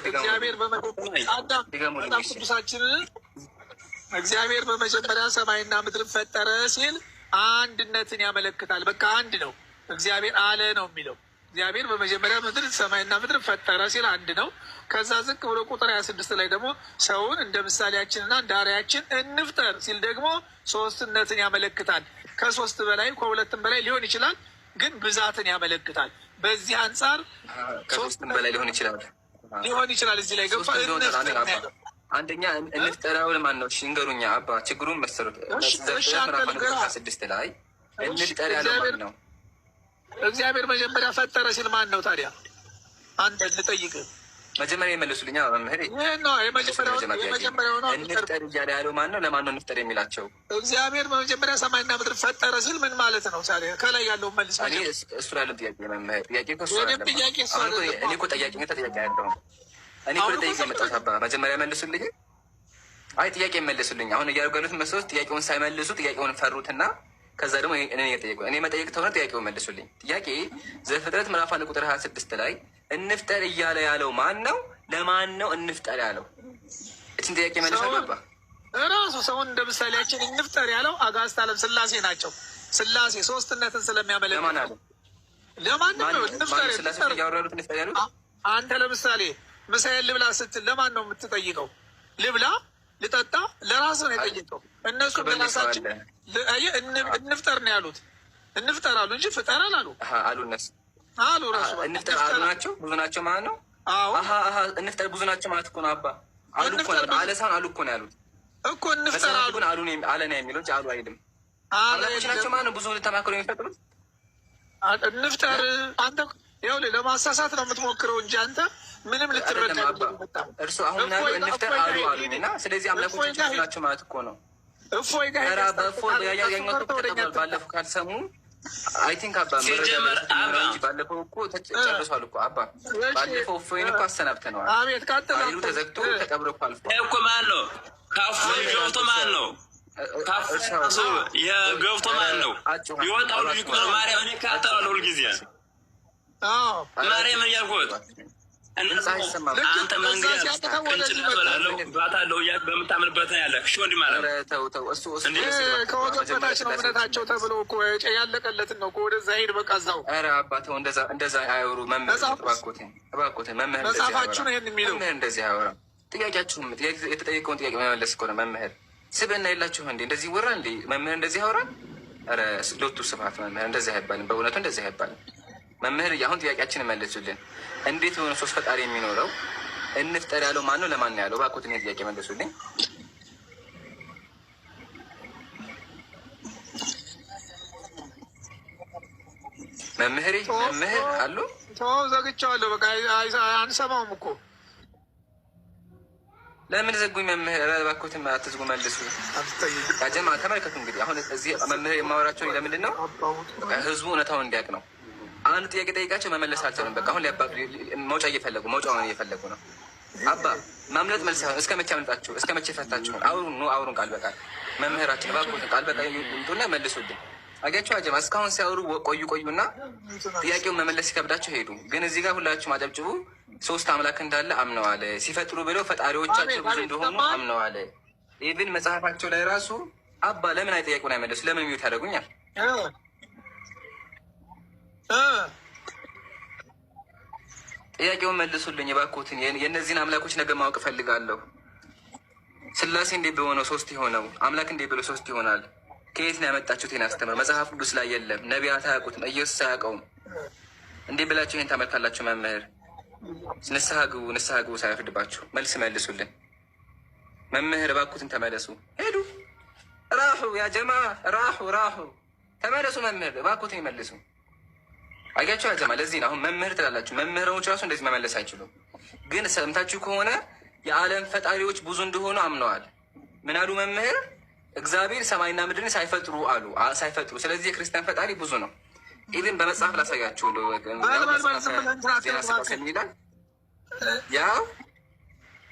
እግዚአብሔር በመጽሐፍ ቅዱሳችንን እግዚአብሔር በመጀመሪያ ሰማይና ምድር ፈጠረ ሲል አንድነትን ያመለክታል። በቃ አንድ ነው። እግዚአብሔር አለ ነው የሚለው። እግዚአብሔር በመጀመሪያ ምድር ሰማይና ምድር ፈጠረ ሲል አንድ ነው። ከዛ ዝቅ ብሎ ቁጥር 26 ላይ ደግሞ ሰውን እንደ ምሳሌያችንና እንደ አርአያችን እንፍጠር ሲል ደግሞ ሶስትነትን ያመለክታል። ከሶስት በላይ ከሁለትም በላይ ሊሆን ይችላል፣ ግን ብዛትን ያመለክታል። በዚህ አንጻር ከሶስትም በላይ ሊሆን ይችላል እዚህ ላይ ገባ። አንደኛ እንፍጠራው ለማን ነው? ንገሩኛ አባ። ችግሩን መሰሩት 6 ላይ እንፍጠር ያለው ማን ነው? እግዚአብሔር መጀመሪያ ፈጠረ ሲል ማን ነው ታዲያ? አንተ ልጠይቅህ። መጀመሪያ የመልሱልኛ መምህር። የመጀመሪያው ነው እንፍጠር እያለ ያለው ማን ነው? ለማን ነው እንፍጠር የሚላቸው? እግዚአብሔር በመጀመሪያ ሰማይና ምድር ፈጠረ ሲል ምን ማለት ነው? ታዲያ ከላይ ያለው መልስ። እሱ ያለው ጥያቄ መምህር፣ ጥያቄ እኮ እሱ አይደለም። እኔ እኮ ጠያቂ ያለው እኔ እኮ ጠይቄ የመጣሁት አባ። መጀመሪያ መልሱልኝ። አይ ጥያቄ መልሱልኝ። አሁን እያደረጉት መስሎት ጥያቄውን ሳይመልሱ ጥያቄውን ፈሩትና ከዛ ደግሞ እኔ መጠየቅ ተሆነ ጥያቄውን መልሱልኝ። ጥያቄ ዘፍጥረት ምዕራፍ 1 ቁጥር 26 ላይ እንፍጠር እያለ ያለው ማን ነው? ለማን ነው እንፍጠር ያለው? እችን ጥያቄ መልሳለሁ አባ። ራሱ ሰውን እንደ ምሳሌያችን እንፍጠር ያለው አጋዕዝተ ዓለም ሥላሴ ናቸው። ሥላሴ ሶስትነትን ስለሚያመለክት ለማን ነው እንፍጠር እያወራሉት እንፍጠር ያሉት? አንተ ለምሳሌ ምሳዬን ልብላ ስትል ለማን ነው የምትጠይቀው? ልብላ ልጠጣ ለራስህ ነው የጠየቀው። እነሱ ለራሳችን እንፍጠር ነው ያሉት። እንፍጠር አሉ እንጂ ፍጠር አላሉ አሉ። እነሱ አሉ ራሱ እንፍጠር አሉ ናቸው። ብዙ ናቸው ማለት ነው። እንፍጠር ብዙ ናቸው ማለት እኮ ነው አባ። አሉ እኮ ነው አለሳን አሉ እኮ ነው ያሉት እኮ እንፍጠር አሉ። አሉ አለ ነው የሚለው እንጂ አሉ አይልም። አምላኮች ናቸው ማለት ነው። ብዙ ተማክሮ የሚፈጥሩት እንፍጠር። አንተ ያው ለማሳሳት ነው የምትሞክረው እንጂ አንተ ምንም ልትረዳ እርሱ አሁን ያሉ እንፍጠር አሉ አሉና፣ ስለዚህ አምላኮች ናቸው ማለት እኮ ነው። እፎይ ጋር ባለፈው ካልሰሙ አይ ቲንክ አባ ባለፈው እኮ ጨርሷል እኮ አባ። ባለፈው እፎይን እኮ አሰናብተነዋል። አቤት ቀጥል። ኃይሉ ተዘግቶ ተቀብሮ እኮ አልፎ እኮ ማን ነው ከእፎይ ገብቶ ማን ነው የገብቶ ማን ነው ይወጣው? ልጅ እኮ ነው ማርያም። እኔ ካተዋለሁ ሁልጊዜ ማርያም እያልኩት አንተ መንገድ ባታለው በምታምንበት ነው ያለ ወንድ ማለት ከወገን በታች ነው እምነታቸው ተብሎ እኮ ያለቀለትን ነው ወደዛ ሄድ በቃ እዛው። ኧረ አባተው እንደዛ አያወሩ መምህር መጽሐፋችሁ ነው ይሄን የሚለው። እንደዚህ አያወራ። ጥያቄያችሁም የተጠየቀውን ጥያቄ መመለስ እኮ ነው መምህር። ስብዕና የላችሁም እንዴ? እንደዚህ ይወራ እንዴ መምህር? እንደዚህ ያወራል? ኧረ ሎቱ ስብሐት መምህር። እንደዚህ አይባልም፣ በእውነቱ እንደዚህ አይባልም መምህር። አሁን ጥያቄያችንን መልሱልን። እንዴት የሆነ ሶስት ፈጣሪ የሚኖረው እንፍጠር ያለው ማን ነው? ለማን ነው ያለው? እባክዎትን ጥያቄ መልሱልኝ መምህር። መምህር አሉ ዘግቼዋለሁ። በቃ አንሰማውም እኮ። ለምን ዘጉኝ መምህር? እባክዎትን አትዝጉ፣ መልሱ። ያጀማ ተመልከቱ እንግዲህ አሁን እዚህ መምህር የማወራቸው ለምንድን ነው? ህዝቡ እውነታውን እንዲያውቅ ነው። አንድ ጥያቄ ጠይቃቸው መመለስ አልቻሉም። በቃ አሁን መውጫውን እየፈለጉ ነው። አባ ማምለጥ መልስ እስከ መቼ አምልጣችሁ እስከ መቼ ፈታችሁ? አውሩን ቃል በቃል መምህራችን እባክዎትን ቃል በቃል ይምጡና መልሱልን። አያችሁ አጀማ እስካሁን ሲያወሩ ቆዩና ጥያቄውን መመለስ ሲከብዳቸው ሄዱ። ግን እዚህ ጋር ሁላችሁም አጨብጭቡ። ሶስት አምላክ እንዳለ አምነዋል። ሲፈጥሩ ብለው ፈጣሪዎቻቸው ብዙ እንደሆኑ አምነዋል። ኢቭን መጽሐፋቸው ላይ ራሱ አባ ለምን አይጠየቁን አይመለሱ? ለምን ሚዩት ያደርጉኛል? ጥያቄውን መልሱልኝ እባክዎትን። የእነዚህን አምላኮች ነገር ማወቅ እፈልጋለሁ። ሥላሴ እንዴት በሆነው ሶስት የሆነው አምላክ እንዴት ብሎ ሶስት ይሆናል? ከየት ነው ያመጣችሁት? ይህን አስተምር መጽሐፍ ቅዱስ ላይ የለም። ነቢያት አያውቁትም። ኢየሱስ አያውቀውም። እንዴት ብላችሁ ይህን ታመልካላችሁ? መምህር ንስሐ ግቡ ሳይፈርድባችሁ መልስ መልሱልን። መምህር እባክዎትን ተመለሱ። ሄዱ ራሑ ያ ጀማ ራሑ ተመለሱ። መምህር እባክዎትን ይመልሱ። አያችሁ አጀማ ለዚህ ነው አሁን መምህር ትላላችሁ። መምህሮች ራሱ እንደዚህ መመለስ አይችሉም። ግን ሰምታችሁ ከሆነ የዓለም ፈጣሪዎች ብዙ እንደሆኑ አምነዋል። ምን አሉ መምህር? እግዚአብሔር ሰማይና ምድርን ሳይፈጥሩ አሉ። ስለዚህ የክርስቲያን ፈጣሪ ብዙ ነው። ኢቭን በመጽሐፍ ላሳያችሁ ዜና ሰባሰብ ይላል። ያው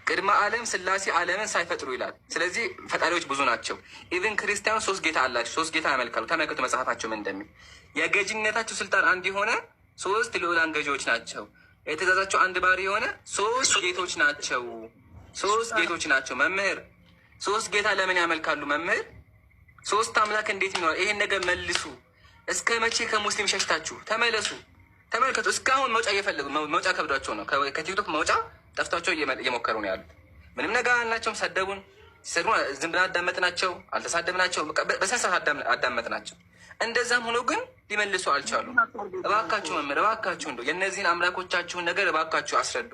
ቅድመ ዓለም ሥላሴ ዓለምን ሳይፈጥሩ ይላል። ስለዚህ ፈጣሪዎች ብዙ ናቸው። ኢቭን ክርስቲያን ሶስት ጌታ አላቸው። ሶስት ጌታ ያመልካሉ። ተመልከቱ መጽሐፋቸው ምን እንደሚል። የገዥነታቸው ስልጣን አንድ የሆነ ሶስት ልዑላን ገዢዎች ናቸው። የትእዛዛቸው አንድ ባህሪ የሆነ ሶስት ጌቶች ናቸው። ሶስት ጌቶች ናቸው መምህር። ሶስት ጌታ ለምን ያመልካሉ መምህር? ሶስት አምላክ እንዴት ይኖራል? ይሄን ነገር መልሱ። እስከ መቼ ከሙስሊም ሸሽታችሁ? ተመለሱ፣ ተመልከቱ። እስካሁን መውጫ እየፈለጉ መውጫ ከብዷቸው ነው። ከቲክቶክ መውጫ ጠፍቷቸው እየሞከሩ ነው ያሉት። ምንም ነገር አልናቸውም። ሰደቡን፣ ሲሰድቡ ዝም ብለን አዳመጥናቸው፣ አልተሳደብናቸው፣ በሰንሰት አዳመጥናቸው። እንደዛም ሆኖ ግን ሊመልሱ አልቻሉም። እባካችሁ መምህር፣ እባካችሁ እንደው የእነዚህን አምላኮቻችሁን ነገር እባካችሁ አስረዱ።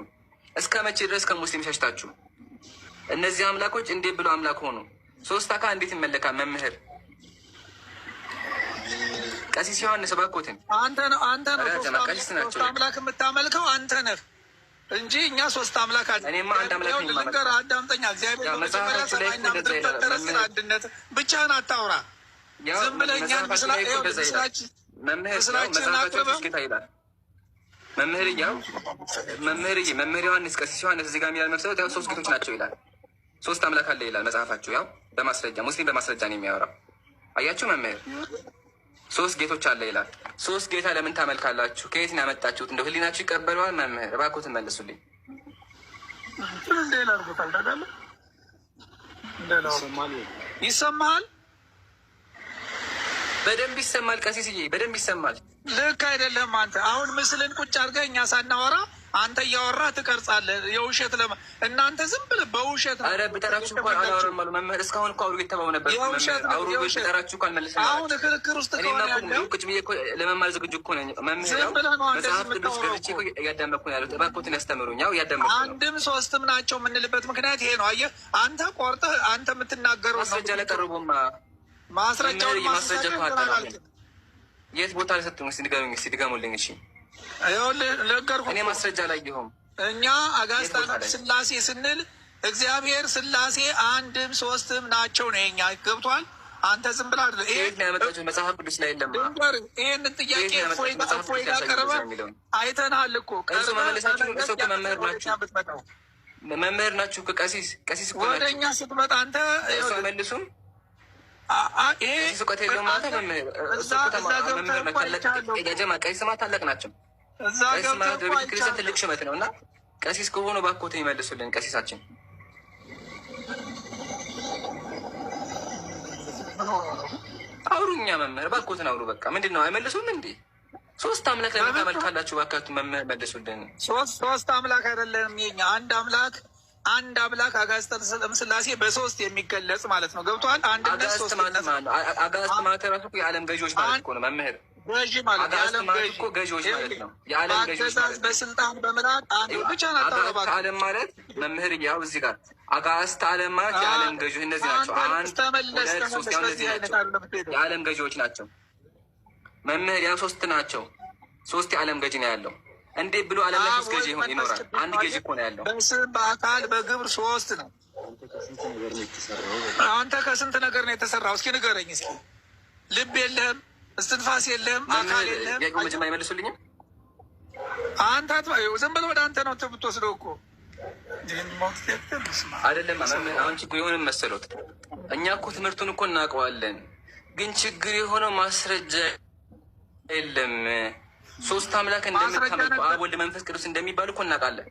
እስከ መቼ ድረስ ከሙስሊም ሸሽታችሁ? እነዚህ አምላኮች እንዴት ብሎ አምላክ ሆኑ? ሶስት አካል እንዴት ይመለካል መምህር? ቀሲስ ዮሐንስ እባክዎትን። አንተ ነው ሶስት አምላክ የምታመልከው አንተ ነህ እንጂ እኛ ሶስት አምላክ አለ። እኔማ አንድ አምላክ ነኝ ማለት ነው። አዳምጠኛ። እግዚአብሔር በመጀመሪያ ሰማይና ምድር ፈጠረ ሲል አንድነት ብቻህን አታውራ። ዝም ብለህ እኛን ምስላችን አቅርበህ መምህር ዮሐንስ ቀሲስ ዮሐንስ እዚህ ጋር የሚላል መሰረት ያው ሶስት ጌቶች ናቸው ይላል። ሶስት አምላክ አለ ይላል መጽሐፋችሁ። ያው በማስረጃ ሙስሊም በማስረጃ ነው የሚያወራው። አያችሁ መምህር፣ ሶስት ጌቶች አለ ይላል። ሶስት ጌታ ለምን ታመልካላችሁ? ከየት ነው ያመጣችሁት? እንደው ህሊናችሁ ይቀበለዋል? መምህር እባክዎትን መልሱልኝ። ይሰማል? በደንብ ይሰማል ቀሲስዬ፣ በደንብ ይሰማል። ልክ አይደለም አንተ። አሁን ምስልን ቁጭ አድርገህ እኛ ሳናወራ አንተ እያወራ ትቀርጻለህ። የውሸት እናንተ ዝም ብለህ በውሸት። ኧረ ብጠራችሁ እኮ አላወራም አሉ መምህር። እስካሁን እኮ አውሩ የተባው ነበር። አውሩ ብጠራችሁ እኮ አልመለስም። አሁን ክርክር ውስጥ ከሆነ ያለው ቁጭ ብዬ እኮ ለመማር ዝግጁ እኮ ነኝ መምህር። መጽሐፍ ቅዱስ ገብቼ እኮ እያዳመጥኩ ነው ያሉት። እባክዎትን ያስተምሩኝ። ያው እያዳመጥኩ ነው። አንድም ሶስትም ናቸው የምንልበት ምክንያት ይሄ ነው። አየህ አንተ ቆርጠህ አንተ የምትናገረው ማስረጃ ለቀርቡማ ማስረጃውን ማስረጃ የት ቦታ ለሰጡኝ? እስኪ ንገሩኝ፣ እስኪ ድገሙልኝ። እሺ ነገርኩህ። እኔ ማስረጃ ላይ ይሁም እኛ አጋዕዝተ ሥላሴ ስንል እግዚአብሔር ሥላሴ አንድም ሶስትም ናቸው ነው የኛ። ገብቷል? አንተ ዝም ብለህ አይደለ ይሄን ያመጣችሁት መጽሐፍ ቅዱስ ላይ የለም። ይሄንን ጥያቄ እፎይ ጋር ቀርበህ አይተናል እኮ። ቀርበህ መመለሳችሁ እሱ ከመምህር ናችሁ፣ መምህር ናችሁ። ቀሲስ እኮ ወደ እኛ ስትመጣ አንተ እሱ አይመልሱም። ይሄ ቀሲስ ማ ታላቅ ናቸው። ቀሲስ ማለት በቤተ ክርስቲያን ትልቅ ሹመት ነው እና ቀሲስ ከሆኑ እባክዎትን ይመልሱልን። ቀሲሳችን አውሩኛ መምህር እባክዎትን አውሩ። በቃ ምንድን ነው አይመልሱም እንዴ? ሶስት አምላክ ለምን ታመልካላችሁ? እባካችሁ መምህር መልሱልን። ሶስት አምላክ አይደለም የኛ አንድ አምላክ አጋዕዝተ ሥላሴ በሶስት የሚገለጽ ማለት ነው። ገብቶሃል? አንድነት ሶስት አጋዕዝት ማለት ራሱ የዓለም ገዢዎች ማለት እኮ ነው መምህር። ገዢ ማለት የዓለም ገዢ እኮ ገዢዎች ማለት ነው። የዓለም ገዢዎች ማለት በስልጣን በምላት አንዱ ብቻ ናቸው። ዓለም ማለት መምህር ያው እዚህ ጋር አጋዕዝተ ዓለም ማለት የዓለም ገዢዎች እነዚህ ናቸው። አንድ ሁለት ሶስት ያው እነዚህ ናቸው የዓለም ገዢዎች ናቸው መምህር። ያው ሶስት ናቸው። ሶስት የዓለም ገዢ ነው ያለው። እንዴት ብሎ ዓለም ላይ ሶስት ገዢ ይኖራል? አንድ ገዢ እኮ ነው ያለው። በስም በአካል በግብር ሶስት ነው። አንተ ከስንት ነገር ነው የተሰራው? እስኪ ንገረኝ። እስኪ ልብ የለህም፣ እስትንፋስ የለህም፣ አካል የለህም። መጀመሪያ አይመልሱልኝም። አንተ ዝም ብለህ ወደ አንተ ነው የምትወስደው እኮ አይደለም። አሁን ችግር የሆነ መሰሎት እኛ እኮ ትምህርቱን እኮ እናውቀዋለን፣ ግን ችግር የሆነው ማስረጃ የለም። ሶስት አምላክ እንደምታመልኩ አብ ወልድ መንፈስ ቅዱስ እንደሚባሉ እኮ እናውቃለን።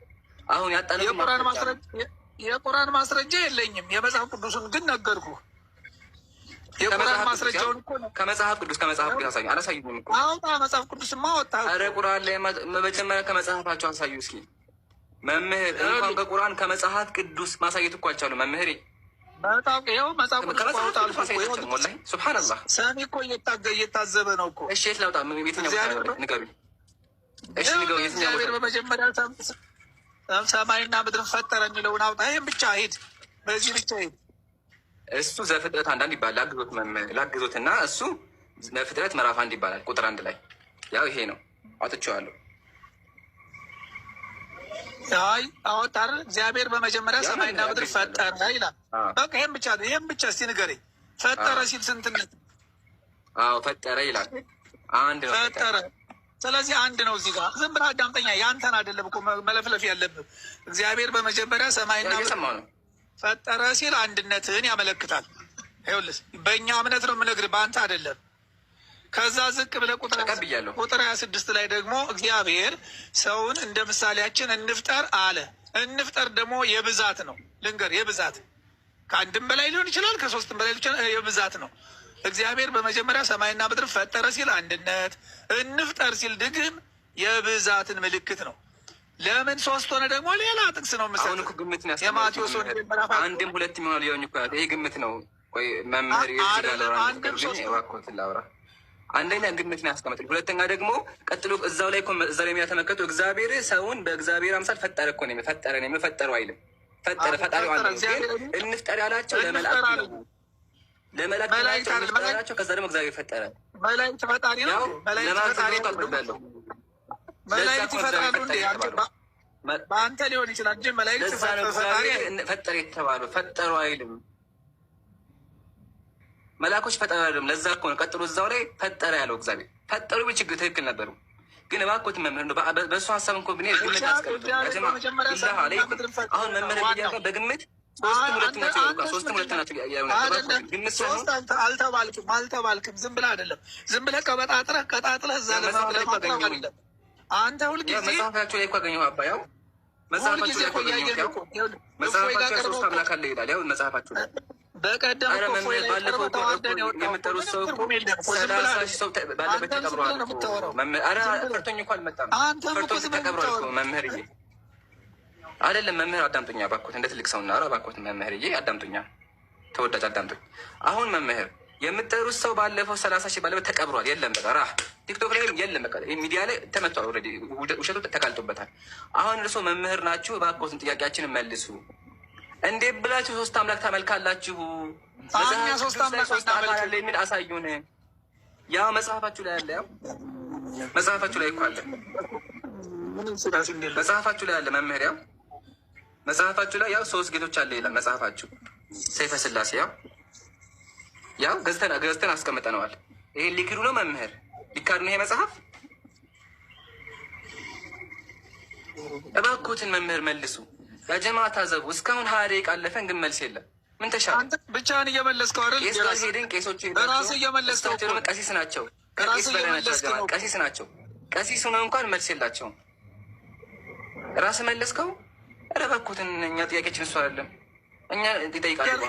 አሁን ያጣነው የቁርአን ማስረጃ የለኝም። የመጽሐፍ ቅዱስን ግን ነገርኩህ። የቁርአን ማስረጃውን እኮ ከመጽሐፍ ቅዱስ አሳዩ። አላሳዩም እኮ አውጣ። መጽሐፍ ቅዱስማ ወጣ። ኧረ ቁርአን ላይ መጀመሪያ ከመጽሐፋቸው አሳዩ እስኪ መምህር። እንኳን ከቁርአን ከመጽሐፍ ቅዱስ ማሳየት እኮ አልቻሉም መምህር። ይኸው መጽሐፍ ቅዱስ ሱብሃነላህ ሰሚ እኮ እየታዘበ ነው እኮ። እሺ የት ላውጣ? የትኛው ንገሩኝ። እሺ ንገሩኝ። እግዚአብሔር በመጀመሪያ ሰማይና ምድርን ፈጠረ የሚለውን አውጣ። ይህም ብቻ ሂድ፣ በዚህ ብቻ ሂድ። እሱ ዘፍጥረት አንዳንድ ይባላል። ላግዞት እና እሱ ዘፍጥረት ምዕራፍ 1 ይባላል ቁጥር 1 ላይ ያው ይሄ ነው። አውጥቼዋለሁ። አይ አወጣር። እግዚአብሔር በመጀመሪያ ሰማይና ምድር ፈጠረ ይላል። በቃ ይሄም ብቻ እስቲ ንገረኝ። ፈጠረ ሲል ስንትነት? አዎ ፈጠረ ይላል። አንድ ነው ፈጠረ። ስለዚህ አንድ ነው። እዚህ ጋር ዝም ብለህ አዳምጠኛ። ያንተን አይደለም እኮ መለፍለፍ ያለብህ። እግዚአብሔር በመጀመሪያ ሰማይና ምድር ፈጠረ ሲል አንድነትን ያመለክታል። ይኸውልህ በእኛ እምነት ነው የምነግርህ፣ በአንተ አይደለም። ከዛ ዝቅ ብለህ ቁጥር 26 ላይ ደግሞ እግዚአብሔር ሰውን እንደ ምሳሌያችን እንፍጠር አለ። እንፍጠር ደግሞ የብዛት ነው። ልንገር፣ የብዛት ከአንድም በላይ ሊሆን ይችላል፣ ከሶስትም በላይ ሊሆን ይችላል። የብዛት ነው። እግዚአብሔር በመጀመሪያ ሰማይና ምድር ፈጠረ ሲል አንድነት፣ እንፍጠር ሲል ድግም የብዛትን ምልክት ነው። ለምን ሶስት ሆነ ደግሞ ሌላ ጥቅስ ነው። አሁን እኮ ግምት ነው። የማቴዎስ አንድም ሁለት የሚሆን ሊሆን ይችላል። ይሄ ግምት ነው። ቆይ መምህር ላውራ። አንደኛ ግምት ነው ያስቀመጥል። ሁለተኛ ደግሞ ቀጥሎ እዛው ላይ እዛ ላይ የሚያተመከቱ እግዚአብሔር ሰውን በእግዚአብሔር አምሳል ፈጠረ እኮ ነው። ፈጠረ ነው የፈጠረው አይልም። ፈጠረ ፈጣሪው አንድ ግን እንፍጠር ያላቸው ለመላእክት ነው። ለመላእክት ያላቸው ከዛ ደግሞ እግዚአብሔር ፈጠረ። መላእክት ፈጣሪ ነው። መላእክት ፈጣሪ ነው። መላእክት ይፈጥራሉ እንዴ? በአንተ ሊሆን ይችላል እንጂ መላእክት ፈጠረ የተባለው ፈጠሩ አይልም። መላኮች ፈጠሩ አይልም። ለዛ እኮ ነው ቀጥሎ እዛው ላይ ፈጠረ ያለው እግዚአብሔር። ፈጠሩ ችግር ትክክል ነበሩ። ግን እባክዎት መምህር ነው በእሱ ሀሳብ እንኳ ብኔ ግምት አስቀምጡ። አሁን መምህር ሚዲያ በግምት ሶስትም ሁለት ናቸው። ግምት አልተባልክም። ዝም ብለህ አይደለም። ዝም ብለህ ቀጣጥለህ እዛ ለማቅረብ አይደለም። አንተ ሁልጊዜ መጽሐፋችሁ ላይ እኮ አገኘሁ አባ። ያው መጽሐፋችሁ ላይ መጽሐፋችሁ ሶስት አምላክ አለ ይላል። ያው መጽሐፋችሁ ላይ በቀደም ባለፈው የምጠሩት ሰው እኮ 30 ሺህ ሰው ባለበት ተቀብሯል። ኧረ ፈርቶኝ እኮ አልመጣም። ፈርቶኝ ተቀብሯል እኮ መምህርዬ። አይደለም መምህር አዳምጡኛ እባክዎት፣ እንደ ትልቅ ሰውና ኧረ እባክዎት መምህርዬ አዳምጡኛ፣ ተወዳጅ አዳምጡኝ። አሁን መምህር የምጠሩት ሰው ባለፈው 30 ሺህ ባለበት ተቀብሯል። የለም በቃ ራህ ቲክቶክ ላይ የለም በቃ ሚዲያ ላይ ተመቷል። ኦልሬዲ ውሸቱ ተጋልጦበታል። አሁን እርስዎ መምህር ናችሁ፣ እባክዎትን ጥያቄያችንን መልሱ። እንዴት ብላችሁ ሶስት አምላክ ታመልካላችሁ? ሶስት አምላክ አለ የሚል አሳዩን። ያው መጽሐፋችሁ ላይ አለ። ያው መጽሐፋችሁ ላይ እኮ አለ። መጽሐፋችሁ ላይ አለ መምህር። ያው መጽሐፋችሁ ላይ ያው ሶስት ጌቶች አለ ይላል መጽሐፋችሁ። ሰይፈ ስላሴ ያው ገዝተን አስቀምጠነዋል። ይሄ ሊክዱ ነው መምህር፣ ሊካዱ ነው ይሄ መጽሐፍ። እባክዎትን መምህር መልሱ። ያጀማ ታዘቡ። እስካሁን 20 ደቂቃ አለፈን፣ ግን መልስ የለም። ምን ተሻለ? ብቻህን እየመለስከው አይደል? ቄስ ጋር ሄድን። ቄሶች ቀሲስ ናቸው። ቀሲስ ናቸው። ቀሲስ ሆነው እንኳን መልስ የላቸውም። ራስህ መለስከው። ኧረ እባክዎትን፣ እኛ ጥያቄችን እሱ አይደለም እኛ ይጠይቃሉ።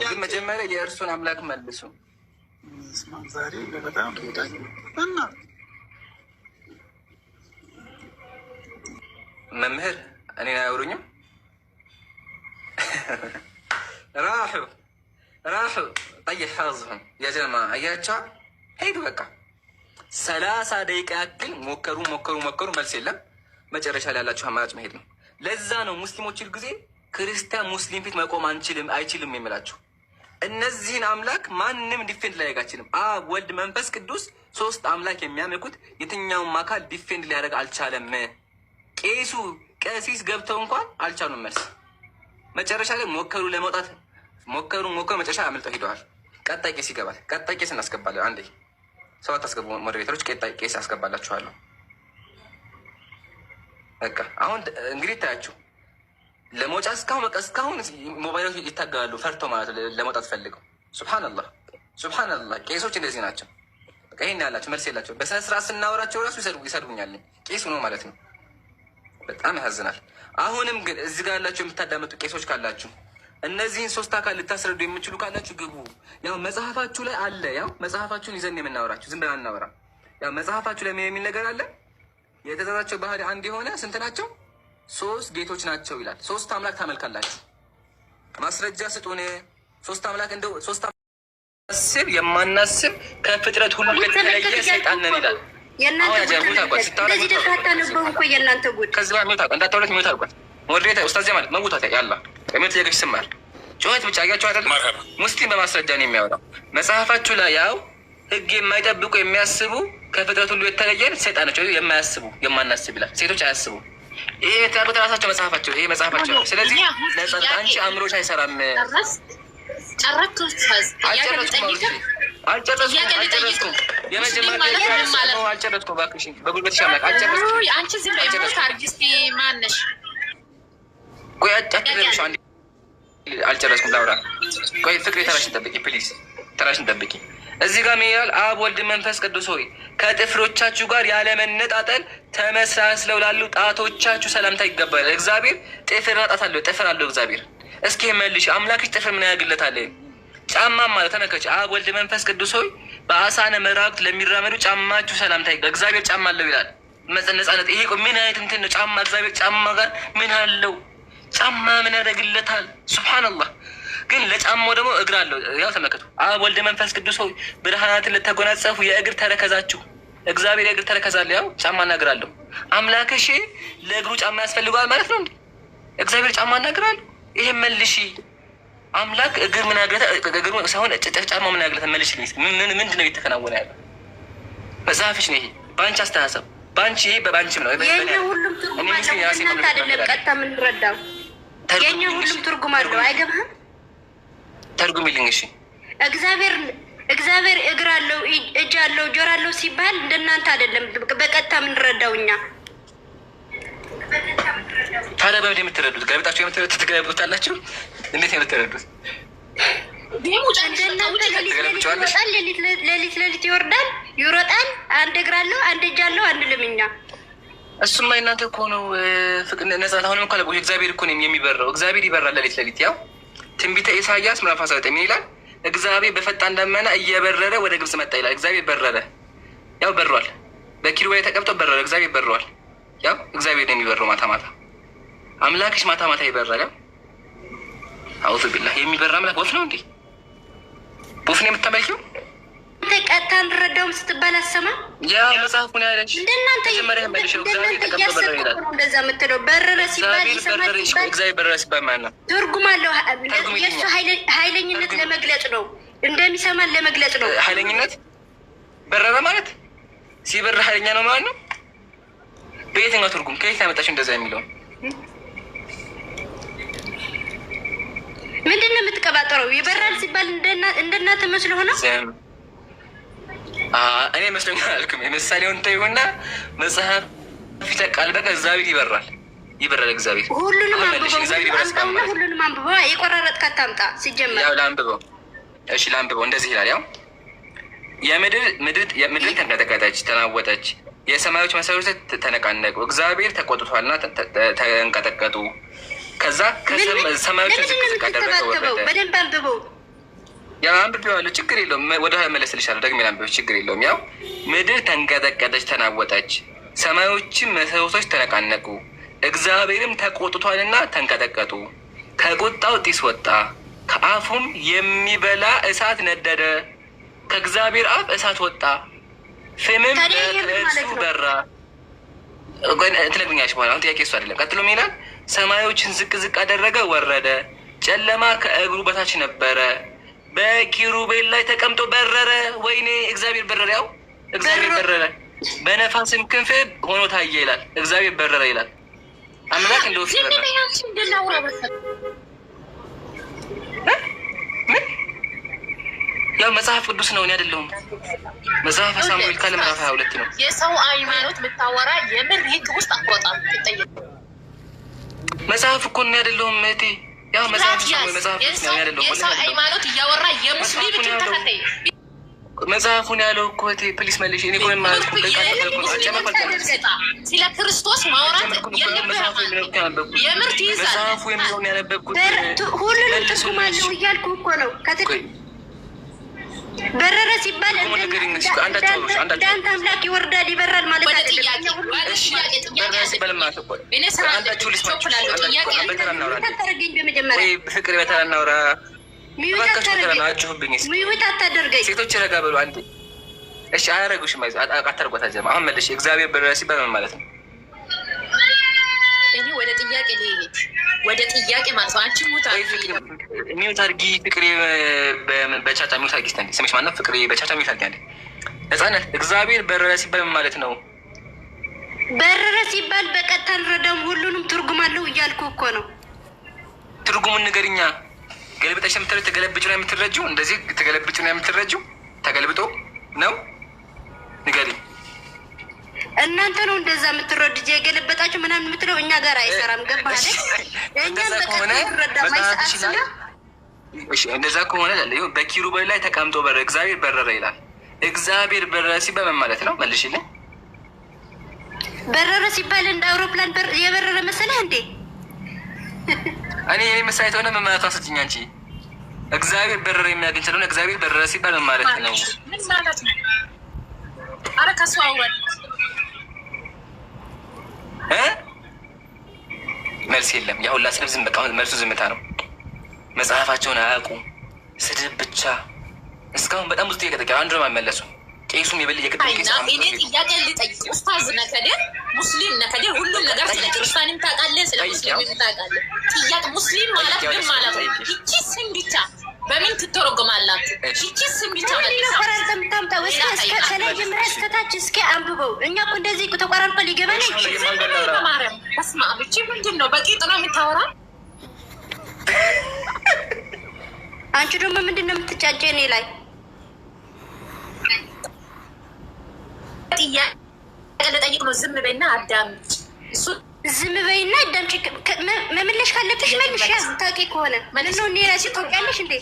ግን መጀመሪያ የእርሱን አምላክ መልሱ። መምህር እኔን አያወሩኝም። ራሑ ጠይሕ ሓዝሁም የጀማ አያቻ ሄዱ። በቃ 30 ደቂቃ ያክል ሞከሩ፣ መልስ የለም። መጨረሻ ላይ ያላችሁ አማራጭ መሄድ ነው። ለዛ ነው ሙስሊሞች ጊዜ ክርስቲያን ሙስሊም ፊት መቆም አይችልም የሚላችሁ። እነዚህን አምላክ ማንም ዲፌንድ ሊያደርግ አይችልም። አብ ወልድ መንፈስ ቅዱስ ሶስት አምላክ የሚያመልኩት የትኛውም አካል ዲፌንድ ሊያደርግ አልቻለም። ቀሲስ ገብተው እንኳን አልቻሉም። መልስ መጨረሻ ላይ ሞከሩ ለመውጣት ሞከሩ፣ መጨረሻ አምልጠው ሂደዋል። ቀጣይ ቄስ ይገባል። ቀጣይ ቄስ እናስገባለን። አንዴ 7 አስገቡ ሞዴሬተሮች፣ ቀጣይ ቄስ አስገባላችኋለሁ። በቃ አሁን እንግዲህ ታያችሁ ለመውጫ እስካሁን ሞባይሎች ይታገላሉ፣ ፈርተው ማለት ለመውጣት ፈልገው። ሱብሃነላህ። ቄሶች እንደዚህ ናቸው። በቃ ይሄን ያላቸው መልስ የላቸው። በስነ ስርዓት ስናወራቸው ራሱ ይሰድቡኛል። ቄሱ ነው ማለት ነው። በጣም ያሳዝናል። አሁንም ግን እዚህ ጋር ያላቸው የምታዳመጡ ቄሶች ካላችሁ እነዚህን ሶስት አካል ልታስረዱ የምችሉ ካላችሁ ግቡ። ያው መጽሐፋችሁ ላይ አለ። ያው መጽሐፋችሁን ይዘን የምናወራችሁ ዝም ብለን አናወራ። ያው መጽሐፋችሁ ላይ የሚል ነገር አለ። የትእዛዛቸው ባህሪ አንድ የሆነ ስንት ናቸው? 3 ጌቶች ናቸው ይላል። 3 አምላክ ታመልካላችሁ። ማስረጃ ስጡን። 3 አምላክ እንደው 3 አስብ የማናስብ ከፍጥረት ሁሉ የተለየ ሰይጣን ነን ይላል። ጩኸት ብቻ አያቸው አይደል? ሙስሊም በማስረጃ ነው የሚያወራው። መጽሐፋችሁ ላይ ያው ህግ የማይጠብቁ የሚያስቡ ከፍጥረት ሁሉ የተለየ ሰይጣን ናቸው። የማያስቡ የማናስብ ይላል። ሴቶች አያስቡ። ይሄ የታቁት ራሳቸው መጽሐፋቸው፣ ይሄ መጽሐፋቸው ነው። ስለዚህ አንቺ አእምሮሽ አይሰራም። አልጨረስኩም። እባክሽ በጉልበት ሻምላክ አልጨረስኩም። ላውራ ቆይ ፍቅሬ፣ ተራሽን ጠብቂ ፕሊዝ፣ ተራሽን ጠብቂ። እዚህ ጋር ምን ይላል? አብ ወልድ መንፈስ ቅዱስ ሆይ ከጥፍሮቻችሁ ጋር ያለመነጣጠል ተመሳስለው ላሉ ጣቶቻችሁ ሰላምታ ይገባል። እግዚአብሔር ጥፍር ጣት አለው፣ ጥፍር አለው እግዚአብሔር። እስኪ መልሽ፣ አምላክሽ ጥፍር ምን ያግለታል? ጫማ ማለት ተመከች። አብ ወልድ መንፈስ ቅዱስ ሆይ በአሳነ መራብት ለሚራመዱ ጫማችሁ ሰላምታ ይገባል። እግዚአብሔር ጫማ አለው ይላል። ነጻነት። ይሄ ምን አይነት እንትን ነው? ጫማ እግዚአብሔር ጫማ ጋር ምን አለው? ጫማ ምን ያደርግለታል? ሱብሃንአላህ። ግን ለጫማው ደግሞ እግር አለው። ያው ተመከቱ። አብ ወልድ መንፈስ ቅዱስ ሆይ ብርሃናትን ለተጎናጸፉ የእግር ተረከዛችሁ እግዚአብሔር የእግር ተረከዝ አለው። ያው ጫማና እግር አለው። አምላክሽ ለእግሩ ጫማ ያስፈልገዋል ማለት ነው እንዴ? እግዚአብሔር ጫማና እግር አለው። ይሄ መልሺ። አምላክ እግር ምን ያግለታ? እግር ሳይሆን ጫማ ምን ያግለታ? መልሺ። ምንድን ነው እየተከናወነ ያለው? መጽሐፍሽ ነው ይሄ። በአንቺ አስተሳሰብ፣ በአንቺ ይሄ በአንቺም ነው። የኛ ሁሉም ትርጉም አለው። እናንተ አይደለም ቀጥታ የምንረዳው። የኛ ሁሉም ትርጉም አለው። አይገባህም? ተርጉሚልኝ እሺ። እግዚአብሔር እግር አለው፣ እጅ አለው፣ ጆሮ አለው ሲባል እንደናንተ አይደለም በቀጥታ የምንረዳው እኛ። ታዲያ በምንድን የምትረዱት? ገብጣችሁ የምትረዱት ትገለብጡታላችሁ? እንዴት የምትረዱት? ሌሊት ይወርዳል፣ ይሮጣል። አንድ እግር አለው፣ አንድ እጅ አለው፣ አንድ ልምኛ። እሱማ እናንተ እኮ ነው ነጻት። አሁንም እኮ እግዚአብሔር እኮ ነው የሚበረው። እግዚአብሔር ይበራል ሌሊት። ያው ትንቢተ ኢሳያስ ምዕራፍ 19 ምን ይላል? እግዚአብሔር በፈጣን ደመና እየበረረ ወደ ግብጽ መጣ ይላል። እግዚአብሔር በረረ። ያው በሯል። በኪሩቤል ላይ ተቀምጦ በረረ። እግዚአብሔር በሯል። ያው እግዚአብሔር ነው የሚበረው ማታ ማታ። አምላክሽ ማታ ማታ ይበራል። አውዙ ቢላህ። የሚበራ አምላክ ወፍ ነው እንዴ? ወፍ ነው የምታመልኪው? ቀጥታ እንረዳውም ስትባል አሰማ። ያ መጽሐፉን ያለሽ እንደናንተ እንደዛ የምትለው በረረ ሲባል ይሰማል። እግዚአብሔር በረረ ሲባል ማለት ነው ትርጉም አለው። የእሱ ኃይለኝነት ለመግለጽ ነው፣ እንደሚሰማን ለመግለጽ ነው። ኃይለኝነት በረረ ማለት ሲበረ ኃይለኛ ነው ማለት ነው። በየትኛው ትርጉም ከየት ያመጣሽው እንደዛ የሚለው? ምንድን ነው የምትቀባጠረው? ይበራል ሲባል እንደናንተ መስሎ ሆነ። እኔ መስሎኛል አልኩም። የምሳሌውን ተይውና መጽሐፍ ፊት ቃል በቃ እግዚአብሔር ይበራል እግዚአብሔር። ሁሉንም አንብበው የቆራረጥክ አታምጣ። ሲጀመር ያው ላንብበው። እሺ ላንብበው። እንደዚህ ይላል። ያው ምድር ተንቀጠቀጠች፣ ተናወጠች፣ የሰማዮች መሰረቶች ተነቃነቁ፣ እግዚአብሔር ተቆጥቷልና ተንቀጠቀጡ። ከዛ ሰማዮችን ዝቅ አደረገ፣ ወረደ። በደንብ አንብበው። ያው አንብቤዋለሁ፣ ችግር የለውም። ወደ ኋላ መለስልሻለሁ፣ ደግሜ ላንብበው፣ ችግር የለውም። ያው ምድር ተንቀጠቀጠች፣ ተናወጠች፣ ሰማዮችም መሰረቶች ተነቃነቁ፣ እግዚአብሔርም ተቆጥቷልና ተንቀጠቀጡ። ከቁጣው ጢስ ወጣ፣ ከአፉም የሚበላ እሳት ነደደ። ከእግዚአብሔር አፍ እሳት ወጣ፣ ፍምም ከእርሱ በራ። ትነግኛለሽ በኋላ። አሁን ጥያቄ እሱ አይደለም። ቀጥሎ ምን ይላል? ሰማዮችን ዝቅ ዝቅ አደረገ፣ ወረደ፣ ጨለማ ከእግሩ በታች ነበረ፣ በኪሩቤል ላይ ተቀምጦ በረረ። ወይኔ እግዚአብሔር በረረ። ያው እግዚአብሔር በረረ፣ በነፋስም ክንፍ ሆኖ ታየ ይላል። እግዚአብሔር በረረ ይላል። አምላክ እንደ ወፍ ይበራል። ያው መጽሐፍ ቅዱስ ነው፣ እኔ አይደለሁም። መጽሐፍ ሳሙኤል ካለ ምዕራፍ 22 ነው። የሰው ሃይማኖት የምታወራ የምር ህግ ውስጥ አትወጣም። መጽሐፍ እኮ እኔ አይደለሁም እህቴ። ያው መጽሐፍ ነው አይደለም። የሰው ሃይማኖት እያወራ የሙስሊም ተከታይ መጽሐፉን ያለው እኮ እህቴ ፕሊስ መልሽ። እኔ ቆይ ማለት ነው ስለ ክርስቶስ ማውራት የምር ትይዛለህ። መጽሐፉ የሚለውን ያነበብኩት ሁሉንም ትርጉም አለው እያልኩ እኮ ነው። በረረ ሲባል እንዳንተ አምላክ ይወርዳል ይበራል ማለት አይደለም። ፍቅር በተራ እናውራ። ሴቶች ረጋ በሉ አንዴ። እሺ አያረጉሽም፣ አታርጓት አጀማ። አሁን መልሽ። እግዚአብሔር በረረ ሲባል ምን ማለት ነው? እኔ ወደ ጥያቄ ልሄድ፣ ወደ ጥያቄ ማለት ነው። አንቺ ሚውት አድርጊ። ፍቅሬ በቻቻ ሚውት አድርጊ። ስታንዲ ስምሽ ማነው? ፍቅሬ በቻቻ ሚውት አድርጊ። አንዴ ነጻነት። እግዚአብሔር በረረ ሲባል ምን ማለት ነው? በረረ ሲባል በቀጥታ እንረዳውም። ሁሉንም ትርጉም አለው እያልኩ እኮ ነው። ትርጉሙን ንገሪኛ። ገልብጠሽ የምትረጂው ተገለብጭ ነው የምትረጂው? እንደዚህ ተገለብጭ ነው የምትረጂው? ተገልብጦ ነው? ንገሪኝ። እናንተ ነው እንደዛ የምትረዱት። የገለበጣችሁ ምናምን የምትለው እኛ ጋር አይሰራም። ገባህ አይደል? እኛም በቀጥታ እንረዳ ማይሰዓት እንደዛ ከሆነ በኪሩቤል ላይ ተቀምጦ በረረ፣ እግዚአብሔር በረረ ይላል። እግዚአብሔር በረረ ሲባል ምን ማለት ነው? መልሽልኝ። በረረ ሲባል እንደ አውሮፕላን የበረረ መሰለህ እንዴ? እኔ የኔ ምሳሌ ተሆነ ምን ማለት አስጭኝ አንቺ። እግዚአብሔር በረረ የሚያገኝ ስለሆነ እግዚአብሔር በረረ ሲባል ምን ማለት ነው? ምን ማለት ነው? አረ ከሱ አውረድ መልስ የለም። ያሁላ ስድብ ዝም በቃ መልሱ ዝምታ ነው። መጽሐፋቸውን አያውቁ ስድብ ብቻ። እስካሁን በጣም ብዙ ጥያቄ ጠየቁ፣ አንዱንም አልመለሱም። ቄሱም የበል የቅድም ቄስ እኔ ጥያቄ ልጠይቅ። ኡስታዝ ነከደር ሙስሊም ነከደር ሁሉም ነገር ስለ ክርስቲያንም ታውቃለህ፣ ስለ ሙስሊምም ታውቃለህ። ጥያቄ ሙስሊም ማለት ምን ማለት ነው? ይቺ ስም ብቻ በምን ትተረጎማላችሁ? ይቺ ስም ብቻ ማለት ነው። ተምታምታው እስከ ከላይ ጀምረህ እስከ ታች እስከ አንብበው። እኛ እኮ እንደዚህ ተቆራርጦ ሊገባን ማርያም በስመ አብ። ይቺ ምንድን ነው? በቂጥ ነው የምታወራ? አንቺ ደግሞ ምንድን ነው የምትጫጨ እኔ ላይ? ጥያቄ ልጠይቅ ነው። ዝም በይና አዳምጪ። እሱ ዝም በይና አዳምጪ። መመለሽ ካለብሽ መልሽ። ያዝ ታውቂ ከሆነ ማለት ነው። እኔ ራሴ ታውቂያለሽ እንዴ?